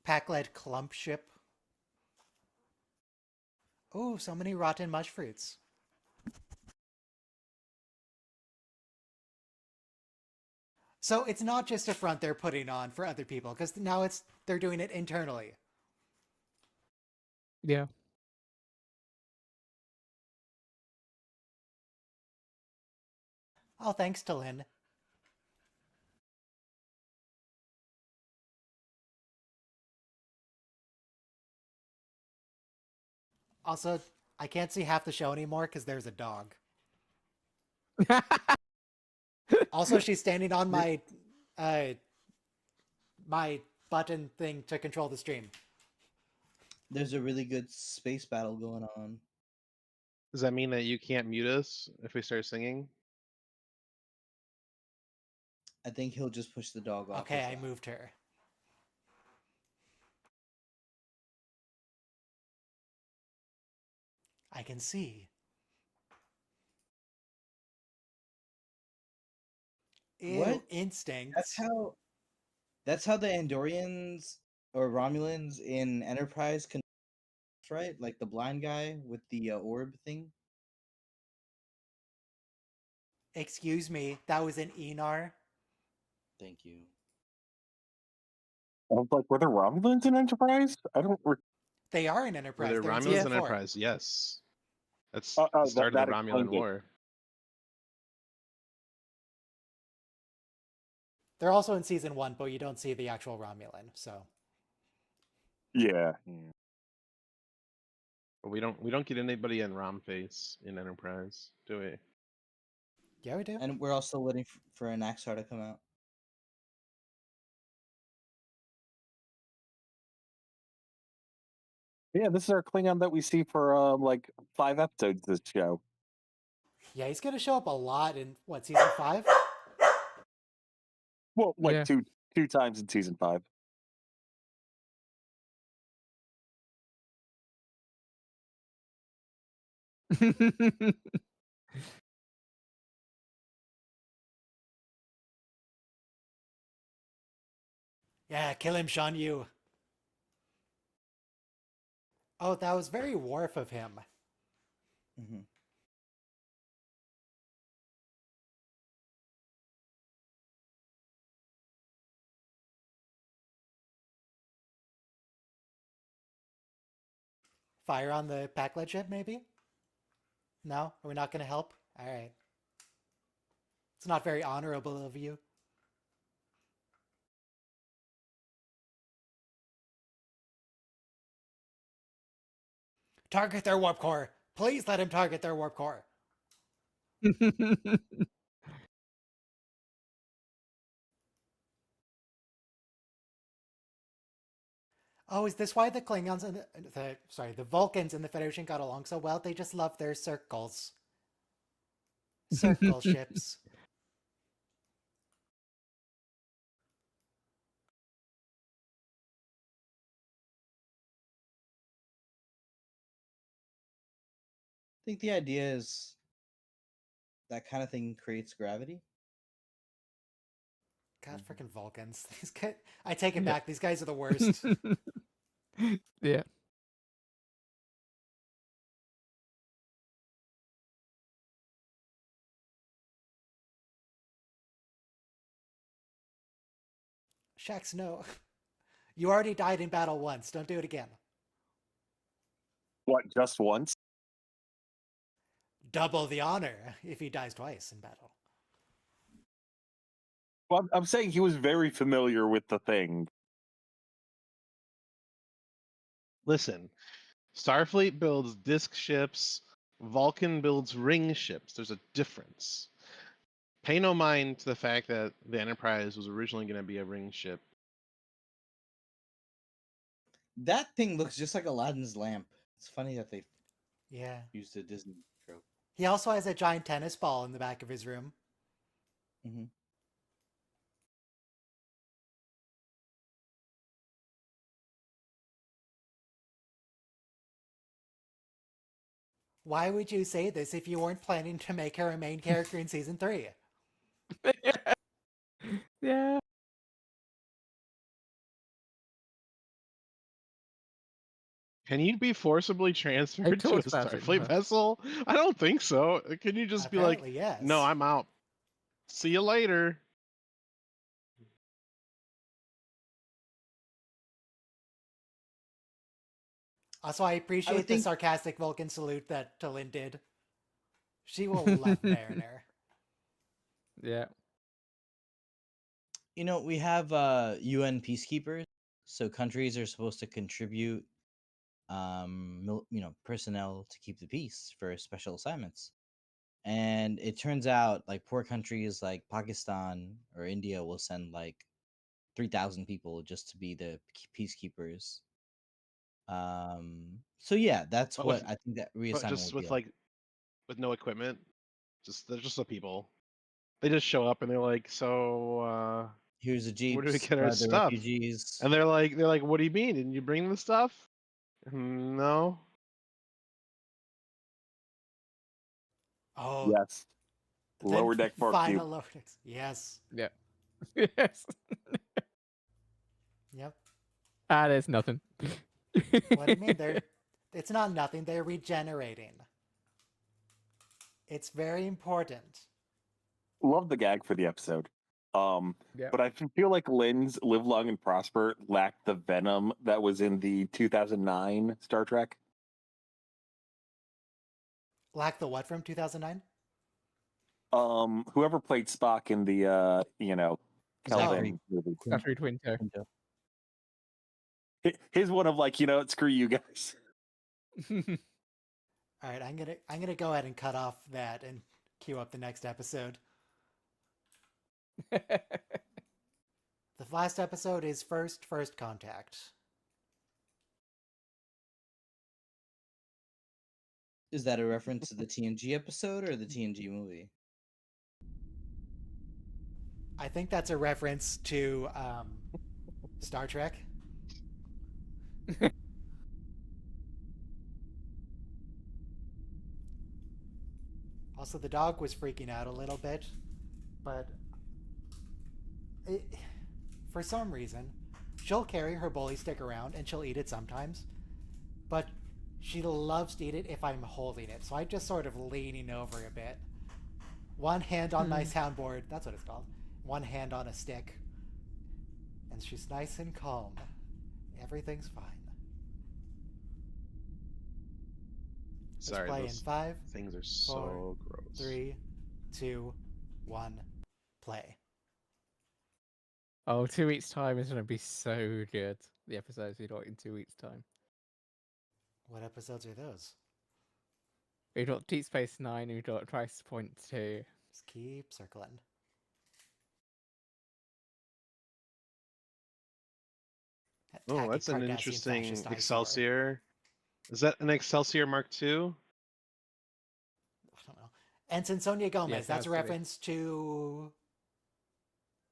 Pack-led clump ship. Oh, so many rotten mush fruits. So it's not just a front they're putting on for other people, because now they're doing it internally. Yeah. Oh, thanks to Lynn. Also, I can't see half the show anymore because there's a dog. Also, she's standing on my my button thing to control the stream. There's a really good space battle going on. Does that mean that you can't mute us if we start singing? I think he'll just push the dog off. Okay, his I lap. moved her. I can see. Ew, What? instinct. That's how the Andorians or Romulans in Enterprise can, right? Like the blind guy with the orb thing. Excuse me, that was an Enar. Thank you. I was like, were there Romulans in Enterprise? I don't. They are in Were Enterprise. there They're in Romulans season in 4. Enterprise? Yes. That's Oh, the start of that the explains Romulan it. War. They're also in season 1, but you don't see the actual Romulan, so. Yeah. But we don't get anybody in Rom face in Enterprise, do we? Yeah, we do. And we're also waiting for an Axar to come out. Yeah, this is our Klingon that we see for like 5 episodes this show. Yeah, he's gonna show up a lot in, what, season 5? Well, like Yeah. two times in season 5. Yeah, kill him, Shan Yu. Oh, that was very Worf of him. Mm-hmm. Fire on the Packlet ship, maybe? No? Are we not gonna help? Alright. It's not very honorable of you. Target their warp core! Please let him target their warp core! Oh, is this why the Klingons and the Vulcans in the Federation got along so well? They just love their circles. Circle ships. I think the idea is that kind of thing creates gravity. God, freaking Vulcans. These guys, I take it Yeah. back. These guys are the worst. Yeah. Shax, no. You already died in battle once. Don't do it again. What, just once? Double the honor if he dies twice in battle. Well, I'm saying he was very familiar with the thing. Listen, Starfleet builds disk ships, Vulcan builds ring ships. There's a difference. Pay no mind to the fact that the Enterprise was originally going to be a ring ship. That thing looks just like Aladdin's lamp. It's funny that they Yeah. used a Disney trope. He also has a giant tennis ball in the back of his room. Mm-hmm. Why would you say this if you weren't planning to make her a main character in season 3? Yeah. Can you be forcibly transferred to a talked about it, Starfleet but- vessel? I don't think so. Can you just be like, Apparently, yes. no, I'm out. See you later. Also, I appreciate the think- sarcastic Vulcan salute that Talin did. She will love Mariner. Yeah. You know, we have UN peacekeepers, so countries are supposed to contribute, personnel to keep the peace for special assignments. And it turns out, like poor countries like Pakistan or India will send like 3,000 people just to be the peacekeepers. So yeah, that's But what with, I think that but reassignment just would be with like. with no equipment, they're just the people. They just show up and they're like, so Here's the where do we jeeps, get our the stuff? refugees. And they're like, what do you mean? Didn't you bring the stuff? No. Oh, Yes. then Lower deck for final cube. lower decks. Yes. Yeah. Yes. Yep. There's nothing. What do you mean? It's not nothing. They're regenerating. It's very important. Love the gag for the episode. Yeah. But I feel like Lynn's Live Long and Prosper lacked the venom that was in the 2009 Star Trek. Lack the what from 2009? Whoever played Spock in the Kelvin movie. Zachary Quinto. His one of like, screw you guys. All right, I'm gonna go ahead and cut off that and queue up the next episode. The last episode is First Contact. Is that a reference to the TNG episode or the TNG movie? I think that's a reference to Star Trek. Also, the dog was freaking out a little bit, but for some reason, she'll carry her bully stick around and she'll eat it sometimes, but she loves to eat it if I'm holding it. So I'm just sort of leaning over a bit. One hand on my soundboard, that's what it's called. One hand on a stick. And she's nice and calm. Everything's fine. Let's Sorry, play in those 5, things are so gross. 3, 2, 1, play. Oh, 2 weeks' time is going to be so good. The episodes we got in 2 weeks' time. What episodes are those? We got Deep Space Nine, we got Crisis Point 2. Just keep circling. Oh, Tacky that's an Cardassian interesting fascist eyesore. Excelsior. Is that an Excelsior Mark II? I don't know. Ensign Sonia Gomez. Yes, that's a absolutely. reference to.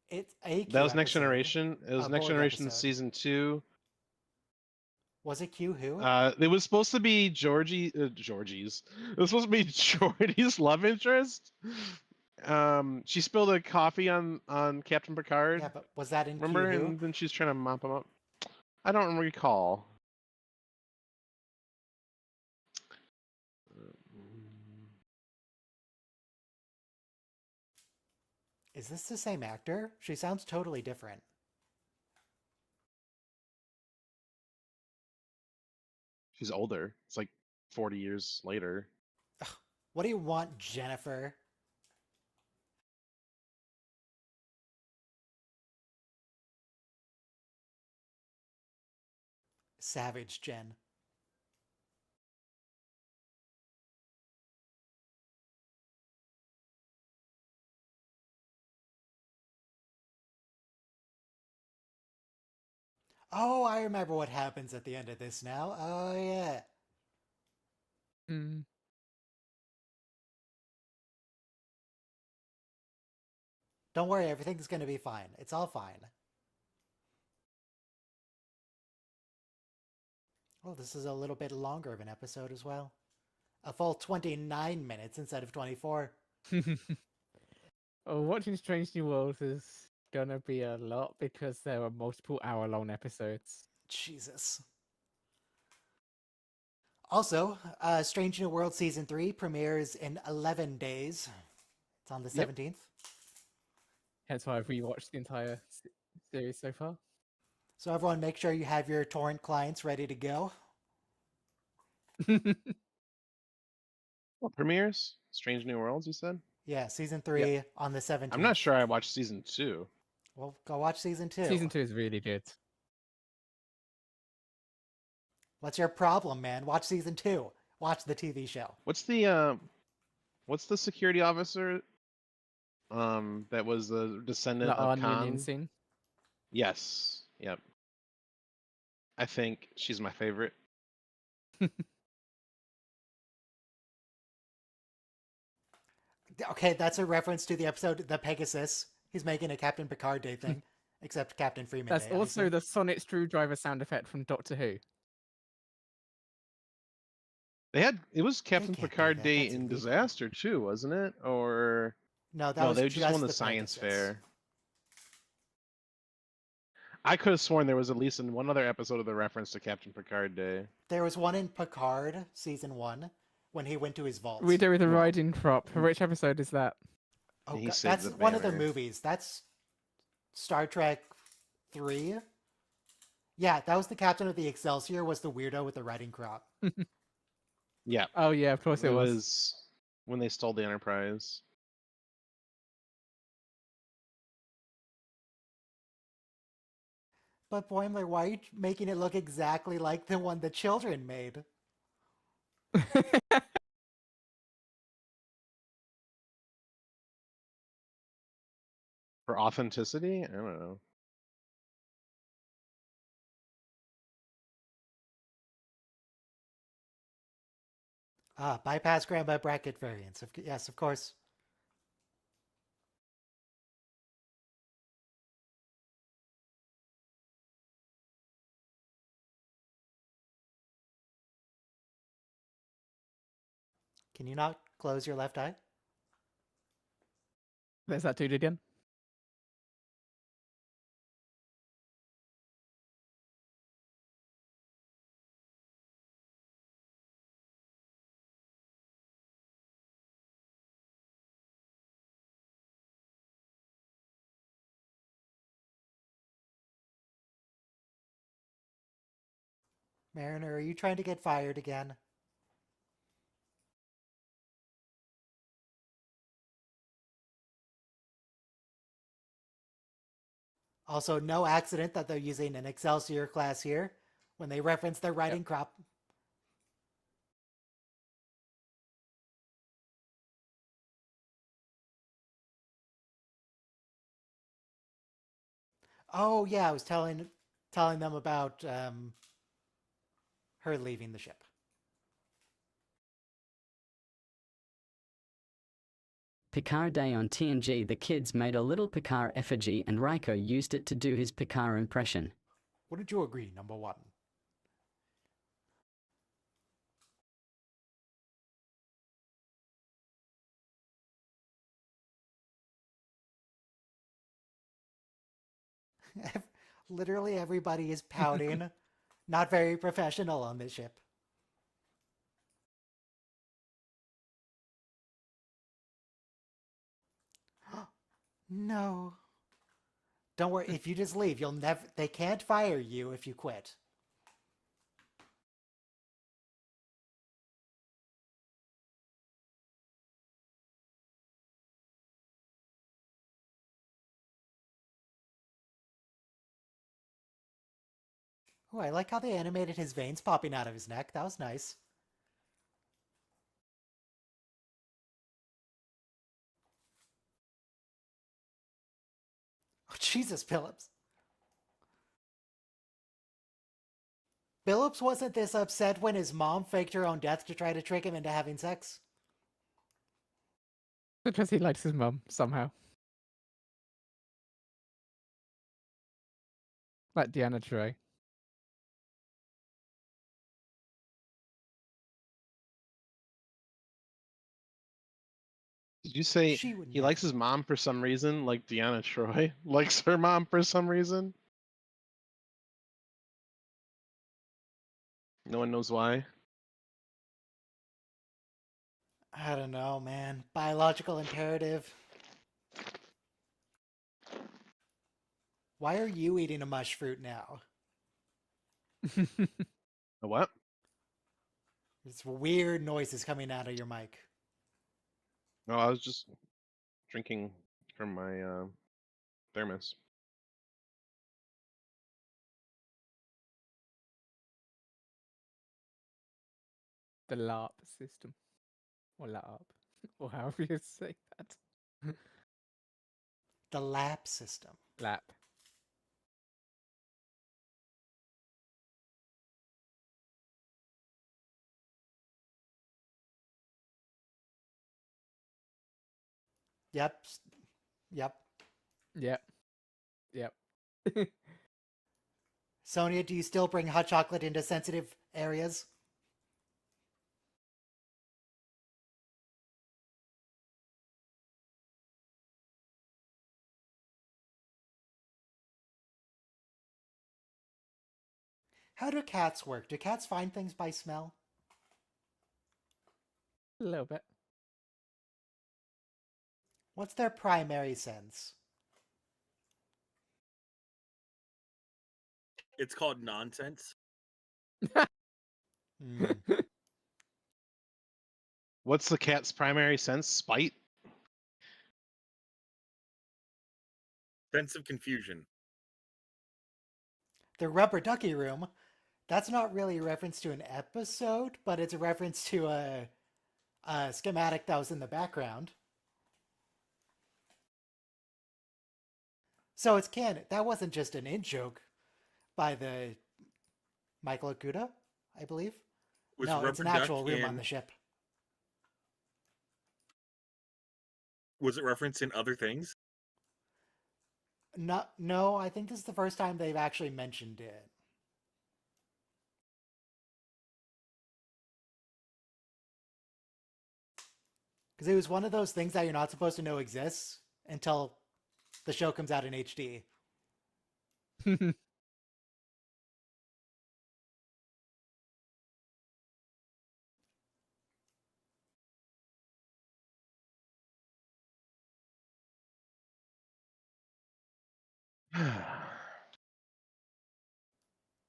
It's a Q That was Next episode. Generation. It was A Next bully Generation episode. season 2. Was it Q who? It was supposed to be Georgie's. It was supposed to be Georgie's love interest. She spilled a coffee on Captain Picard. Yeah, but was that in Remember? Q who? And then she's trying to mop him up. I don't recall. Is this the same actor? She sounds totally different. She's older. It's like 40 years later. Ugh, what do you want, Jennifer? Savage Jen. Oh, I remember what happens at the end of this now. Oh, yeah. Mm. Don't worry, everything's going to be fine. It's all fine. Oh, this is a little bit longer of an episode as well. A full 29 minutes instead of 24. Oh, watching Strange New Worlds is gonna be a lot because there are multiple hour-long episodes. Jesus. Also, Strange New World Season 3 premieres in 11 days. It's on the 17th. Hence why I've rewatched the entire series so far. So everyone make sure you have your torrent clients ready to go. What premieres? Strange New Worlds, you said? Yeah, Season 3 on the 17th. I'm not sure I watched season 2. Well, go watch Season 2. Season 2 is really good. What's your problem, man? Watch Season 2. Watch the TV show. What's the security officer that was the descendant The of Onion Khan? scene. Yes. Yep. I think she's my favorite. Okay, that's a reference to the episode The Pegasus. He's making a Captain Picard Day thing, except Captain Freeman That's Day. I also assume. the sonic screwdriver sound effect from Doctor Who. It was Captain can't do Picard that, Day that's in illegal. Disaster too, wasn't it? Or No, that no, was they just won the the science Pegasus. fair. I could have sworn there was at least in one other episode of the reference to Captain Picard Day. There was one in Picard season 1 when he went to his vault. We do with the No. riding crop. Which episode is that? Oh, And he God, saved that's the one of the banner. movies. That's Star Trek 3. Yeah, that was the captain of the Excelsior. Was the weirdo with the riding crop? Yeah, Oh yeah, of course it was. was when they stole the Enterprise. But Boimler, why are you making it look exactly like the one the children made? For authenticity? I don't know. Bypass grandma bracket variants. Yes, of course. Can you not close your left eye? There's that dude again. Mariner, are you trying to get fired again? Also, no accident that they're using an Excelsior class here when they reference their riding crop. Oh yeah, I was telling them about her leaving the ship. Picard Day on TNG, the kids made a little Picard effigy and Riker used it to do his Picard impression. Wouldn't you agree, number one? Literally everybody is pouting. Not very professional on this ship. No. Don't worry, if you just leave, they can't fire you if you quit. Oh, I like how they animated his veins popping out of his neck. That was nice. Oh, Jesus, Phillips. Phillips wasn't this upset when his mom faked her own death to try to trick him into having sex. Because he likes his mum somehow. Like Deanna Troi. Did you say She would he never. likes his mom for some reason, like Deanna Troi likes her mom for some reason? No one knows why. I don't know, man. Biological imperative. Why are you eating a mush fruit now? A what? It's weird noises coming out of your mic. No, I was just drinking from my thermos. The LARP system. Or LARP. Or however you say that. The lap system. LAP. Yep. Yep. Yep. Yep. Sonia, do you still bring hot chocolate into sensitive areas? How do cats work? Do cats find things by smell? A little bit. What's their primary sense? It's called nonsense. Hmm. What's the cat's primary sense? Spite? Sense of confusion. The rubber ducky room. That's not really a reference to an episode, but it's a reference to a schematic that was in the background. So it's canon. That wasn't just an in-joke by the Michael Okuda, I believe. Was No, it's an Rubber actual Duck room on in- the ship. Was it referenced in other things? No, I think this is the first time they've actually mentioned it. Because it was one of those things that you're not supposed to know exists until the show comes out in HD.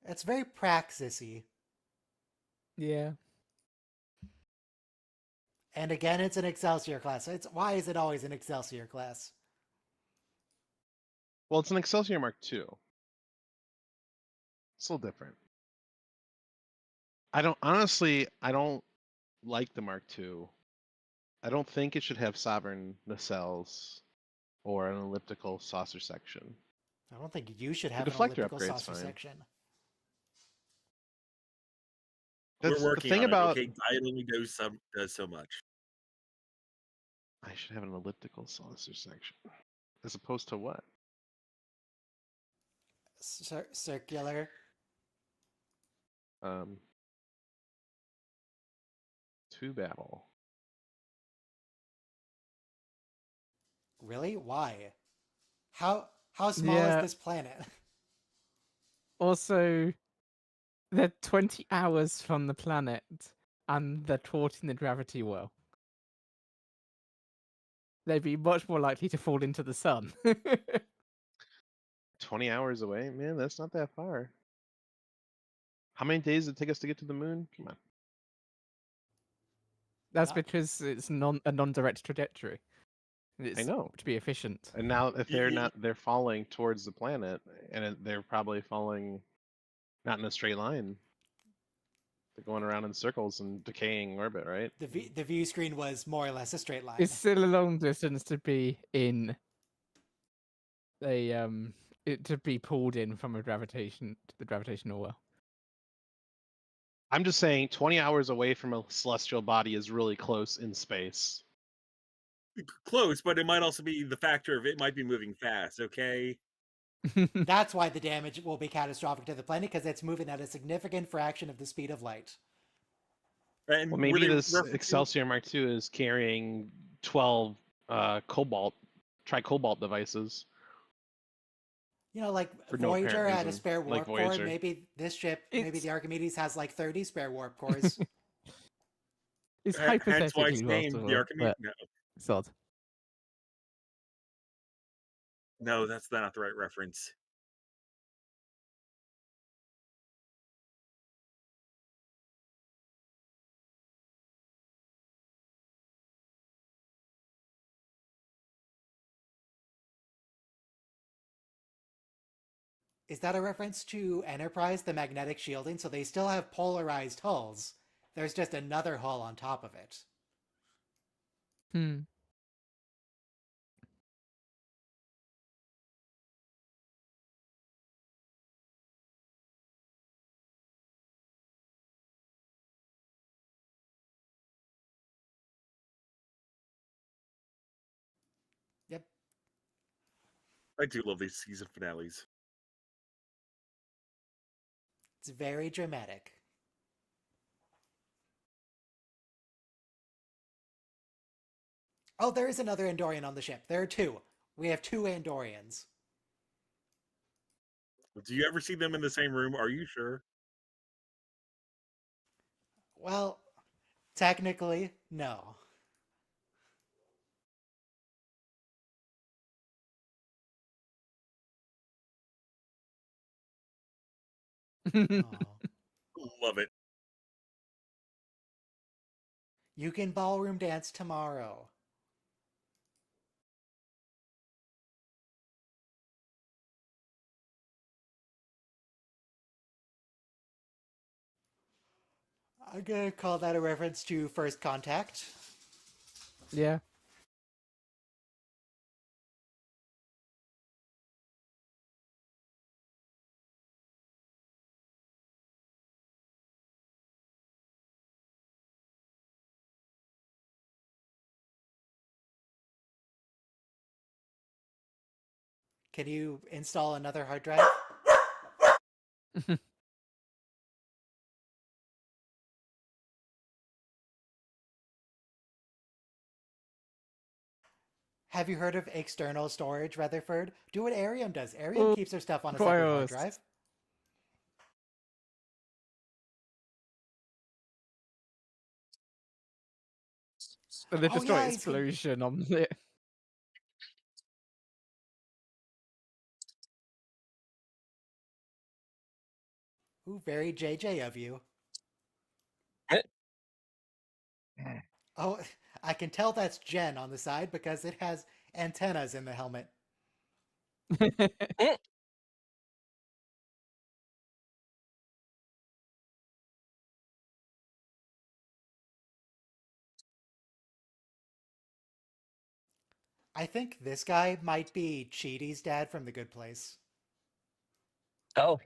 It's very praxis-y. Yeah. And again, it's an Excelsior class. Why is it always an Excelsior class? Well, it's an Excelsior Mark II. It's a little different. I don't like the Mark II. I don't think it should have sovereign nacelles or an elliptical saucer section. I don't think you should The have an deflector elliptical upgrade's saucer fine. section. That's We're working the thing on about. it. Okay, dialing does so much. I should have an elliptical saucer section, as opposed to what? Circular. To battle. Really? Why? How small Yeah. is this planet? Also, they're 20 hours from the planet, and they're thwarting the gravity well. They'd be much more likely to fall into the sun. 20 hours away? Man, that's not that far. How many days did it take us to get to the moon? Come on. That's Not- because it's a non-direct trajectory. It's I know. to be efficient. And now if they're Ye- they're falling towards the planet, and they're probably falling not in a straight line. They're going around in circles and decaying orbit, right? the view screen was more or less a straight line. It's still a long distance to be in a to be pulled in from a gravitation to the gravitational well. I'm just saying 20 hours away from a celestial body is really close in space. Close, but it might also be the factor of it might be moving fast, okay? That's why the damage will be catastrophic to the planet, because it's moving at a significant fraction of the speed of light. And Well, were maybe they this referencing- Excelsior Mark II is carrying 12 tricobalt devices. You know, like For no apparent Voyager had a reason, spare like warp core. Voyager. Maybe this ship, maybe It's- the Archimedes has like 30 spare warp cores. It's Hence why hypothetically it's named possible, the Archimedes. but it's odd. No, that's not the right reference. Is that a reference to Enterprise, the magnetic shielding? So they still have polarized hulls. There's just another hull on top of it. Hmm. I do love these season finales. It's very dramatic. Oh, there is another Andorian on the ship. There are two. We have two Andorians. Do you ever see them in the same room? Are you sure? Well, technically, no. Love it. You can ballroom dance tomorrow. I'm gonna call that a reference to First Contact. Yeah. Can you install another hard drive? Have you heard of external storage, Rutherford? Do what Arium does. Arium keeps her stuff on a separate hard drive. The Oh, destroy yeah, explosion on it. Ooh, very JJ of you. Oh, I can tell that's Jen on the side because it has antennas in the helmet. I think this guy might be Cheaty's dad from The Good Place. Oh.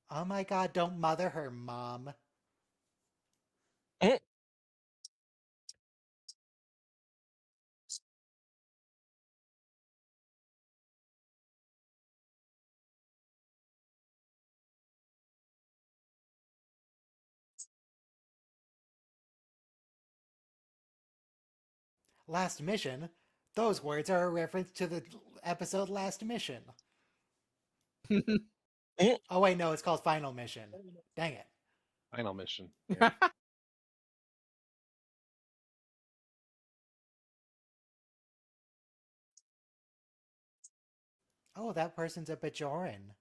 Oh my god, don't mother her, Mom. Last Mission? Those words are a reference to the episode Last Mission. Oh wait, no, it's called Final Mission. Dang it. Final Mission. Yeah. Oh, that person's a Bajoran.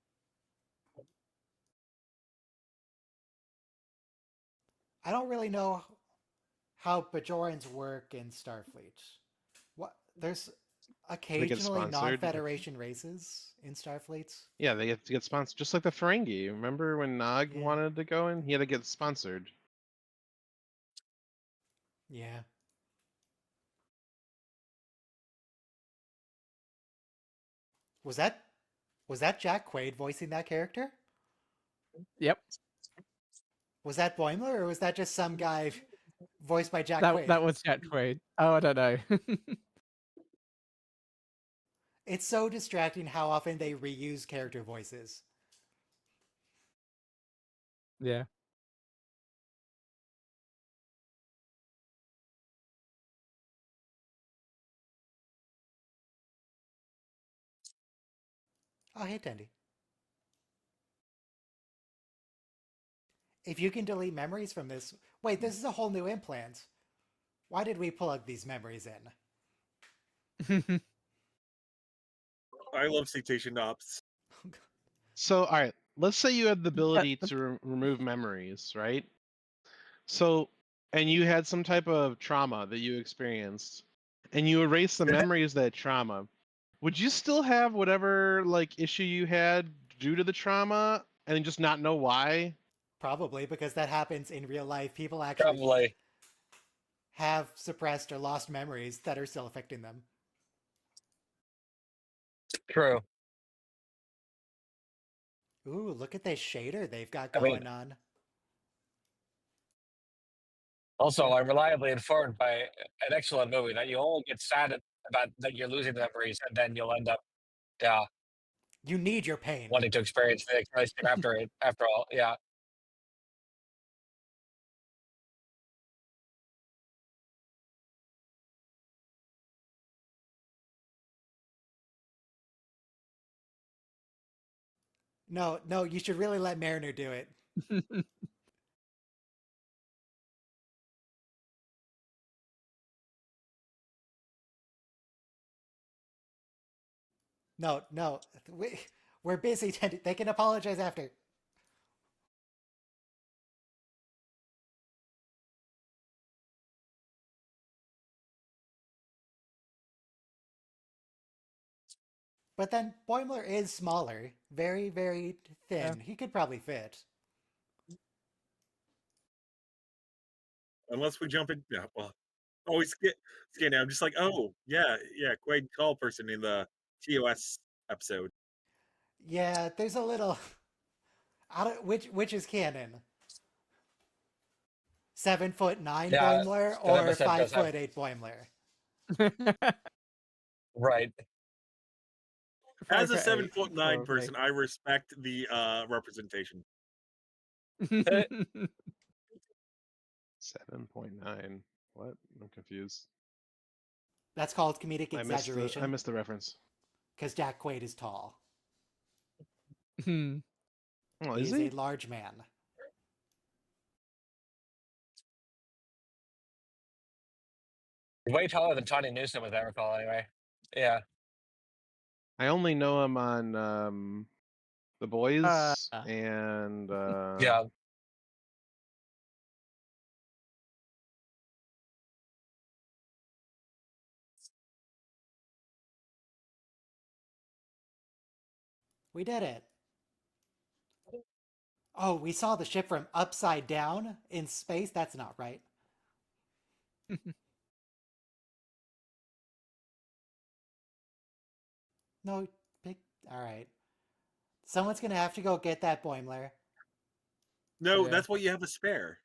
I don't really know how Bajorans work in Starfleet. What? There's occasionally sponsored. non-Federation races in Starfleet. Yeah, they have to get sponsored, just like the Ferengi. Remember when Nog Yeah. wanted to go in? He had to get sponsored. Yeah. Was that Jack Quaid voicing that character? Yep. Was that Boimler, or was that just some guy voiced by Jack Quaid? That was Jack Quaid. Oh, I don't know. It's so distracting how often they reuse character voices. Yeah. Oh, hey, Tendy. If you can delete memories from this... Wait, this is a whole new implant. Why did we plug these memories in? I love citation ops. So, all right, let's say you had the ability to remove memories, right? So, and you had some type of trauma that you experienced, and you erase the memories of that trauma. Would you still have whatever like issue you had due to the trauma, and just not know why? Probably, because that happens in real life. People actually have suppressed or lost memories that are still affecting them. True. Ooh, look at this shader they've got I mean, going on. also, I'm reliably informed by an excellent movie that you only get sad about that you're losing the memories, and then you'll end up, yeah, You need your pain. wanting to experience the exciting after it. After all, yeah. No, no, you should really let Mariner do it. No, no, we're busy. They can apologize after. But then Boimler is smaller, very, very thin. Yeah. He could probably fit. Unless we jump in. Yeah, well, always scan down. I'm just like, oh, yeah, Quaid tall person in the TOS episode. Yeah, there's a little. I don't, which is canon? 7'9" Yeah, Boimler that or episode does have 5'8" Boimler? right. As a 5'8", 7'9" probably. person, I respect the representation. 7.9. What? I'm confused. That's called comedic I exaggeration. missed the reference. Because Jack Quaid is tall. Hmm. Oh, He is is he? a large man. Way taller than Tawny Newsom, as I recall, anyway. Yeah. I only know him on The Boys Uh. and Yeah. We did it. Oh, we saw the ship from upside down in space? That's not right. No, big. All right. Someone's going to have to go get that Boimler. No, Yeah. that's what you have a spare.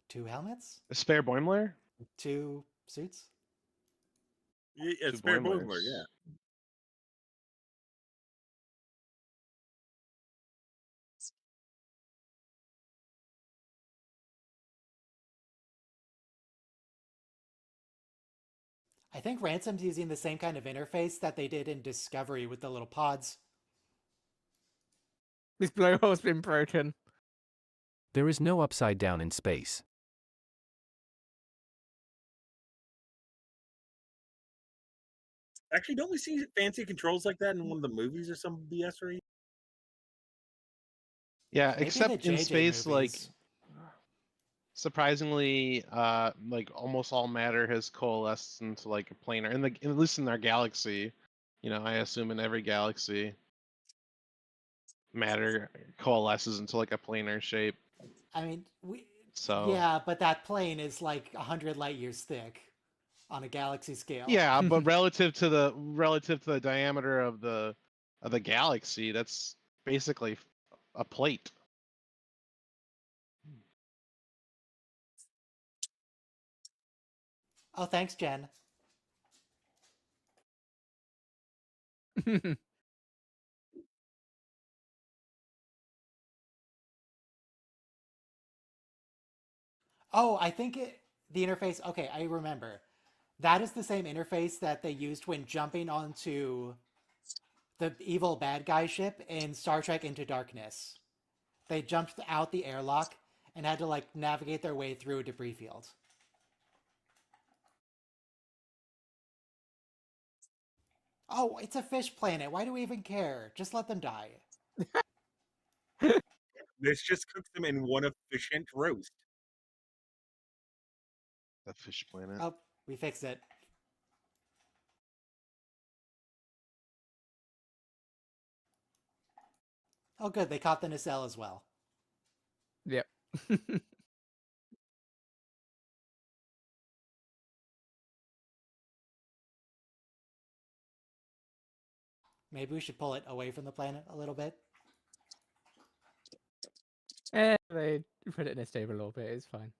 2 helmets? a spare Boimler. 2 suits? Yeah, Two spare Boimlers. Boimler, yeah. I think Ransom's using the same kind of interface that they did in Discovery with the little pods. This blowhole's been broken. There is no upside down in space. Actually, don't we see fancy controls like that in one of the movies or some BS right? Yeah, Maybe the except in JJ space, like movies. surprisingly, like almost all matter has coalesced into like a planar. At least in our galaxy, I assume in every galaxy, matter coalesces into like a planar shape. I mean, So yeah, but that plane is like 100 light years thick on a galaxy scale. yeah, but relative to the diameter of the galaxy, that's basically a plate. Oh, thanks, Jen. Oh, I think the interface. Okay, I remember. That is the same interface that they used when jumping onto the evil bad guy ship in Star Trek Into Darkness. They jumped out the airlock and had to like navigate their way through a debris field. Oh, it's a fish planet. Why do we even care? Just let them die. This just cooks them in one efficient roast. The fish planet. Oh, we fixed it. Oh, good. They caught the nacelle as well. Yep. Maybe we should pull it away from the planet a little bit. They put it in a stable a little bit. It's fine.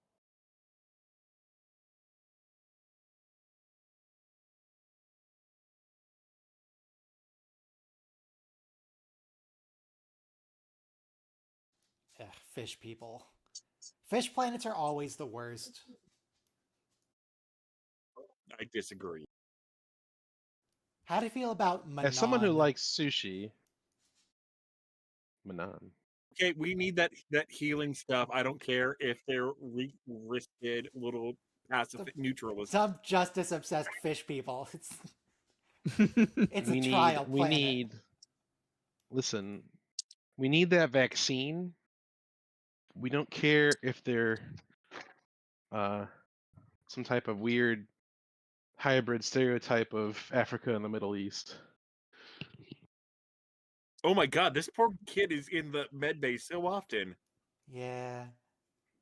Ugh, fish people. Fish planets are always the worst. I disagree. How do you feel about Manon? As someone who likes sushi, Manon. Okay, we need that healing stuff. I don't care if they're wristed little passive neutralists. Some justice-obsessed fish people. It's we a trial we planet. need. Listen, we need that vaccine. We don't care if they're some type of weird hybrid stereotype of Africa and the Middle East. Oh my god, this poor kid is in the med bay so often. Yeah.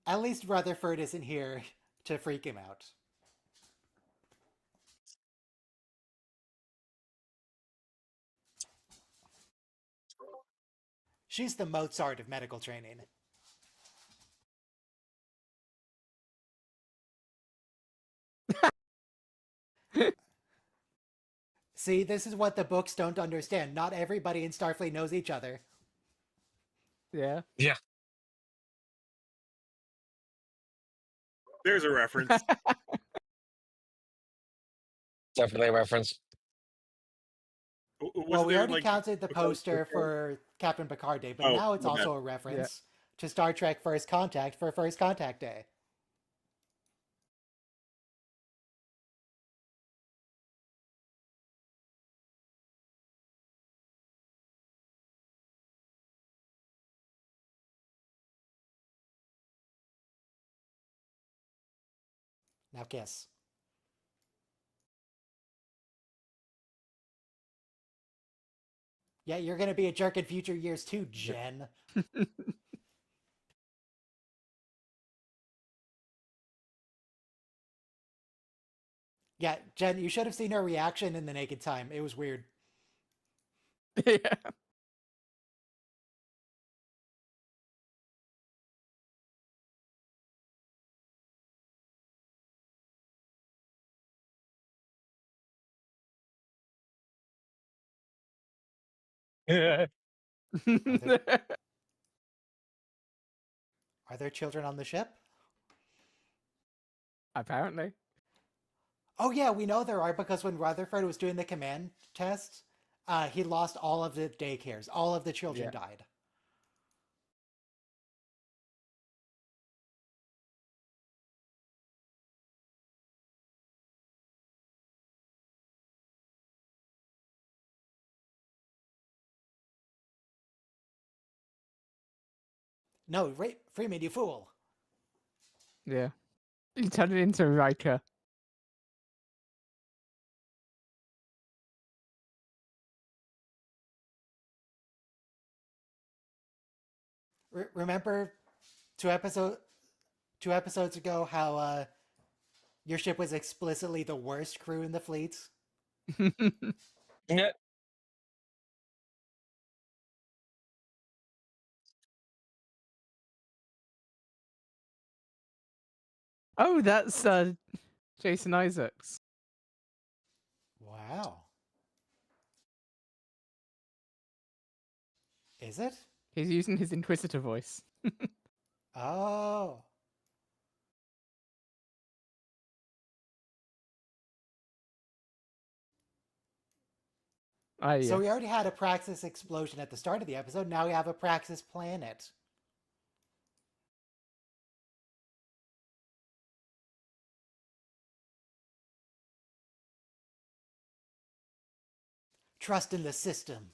At least Rutherford isn't here to freak him out. She's the Mozart of medical training. See, this is what the books don't understand. Not everybody in Starfleet knows each other. Yeah. Yeah. There's a reference. Definitely a reference. Well, we already counted the poster for Captain Picard Day, but now it's also a reference to Star Trek First Contact for First Contact Day. Now kiss. Yeah, you're gonna be a jerk in future years too, Jen. Yeah, Jen, you should have seen her reaction in The Naked Time. It was weird. Yeah. Yeah. Are there children on the ship? Apparently. Oh yeah, we know there are because when Rutherford was doing the command test, he lost all of the daycares. All of the children died. No, Freeman, you fool. Yeah. You turn it into Riker. Remember two episodes ago how your ship was explicitly the worst crew in the fleet? Yeah. Oh, that's Jason Isaacs. Wow. Is it? He's using his Inquisitor voice. Oh. So we already had a Praxis explosion at the start of the episode. Now we have a Praxis planet. Trust in the system.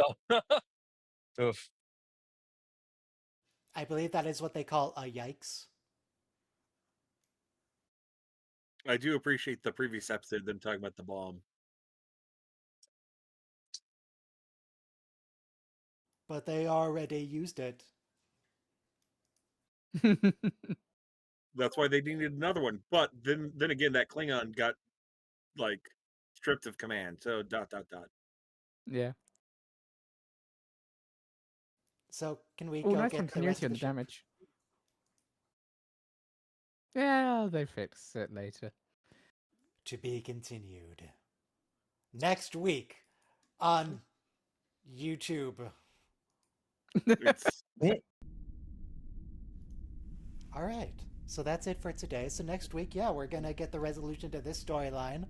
Oh. Oof. I believe that is what they call a yikes. I do appreciate the previous episode, them talking about the bomb. But they already used it. That's why they needed another one. But then again, that Klingon got like stripped of command. So ... Yeah. So can we Oh, go nice get the rest continuity of on the the ship? damage. Yeah, they fix it later. To be continued. Next week on YouTube. It's All right. So that's it for today. So next week, yeah, we're going to get the resolution to this storyline.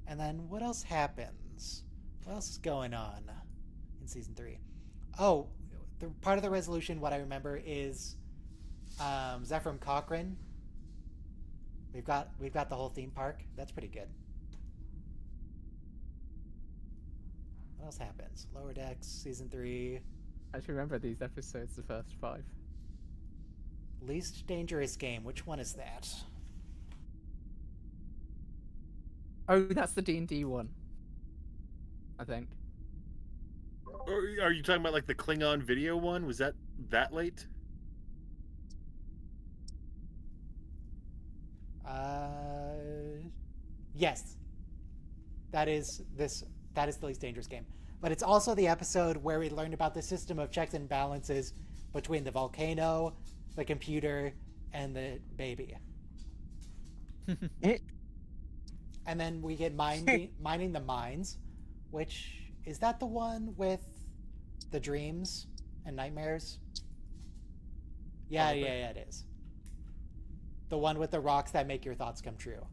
And then what else happens? What else is going on in season 3? Oh, the part of the resolution, what I remember is Zephram Cochrane. We've got the whole theme park. That's pretty good. What else happens? Lower Decks, season 3. I actually remember these episodes, the first 5. Least dangerous game. Which one is that? Oh, that's the D&D one. I think. Are you talking about like the Klingon video one? Was that late? Yes. That is the least dangerous game. But it's also the episode where we learned about the system of checks and balances between the volcano, the computer, and the baby. And then we get mining the mines, which is that the one with the dreams and nightmares? Yeah, yeah, it is. The one with the rocks that make your thoughts come true.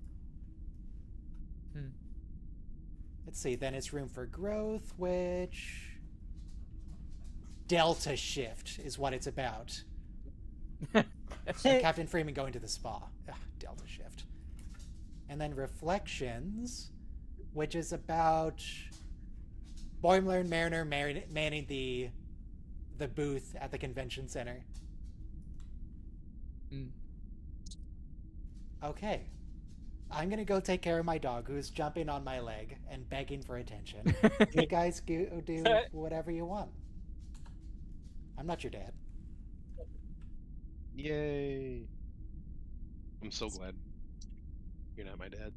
Let's see, then it's room for growth, which Delta Shift is what it's about. Captain Freeman going to the spa. Ugh, Delta Shift. And then Reflections, which is about Boimler and Mariner manning the booth at the convention center. Okay. I'm gonna go take care of my dog who's jumping on my leg and begging for attention. You guys do whatever you want. I'm not your dad. Yay. I'm so glad you're not my dad.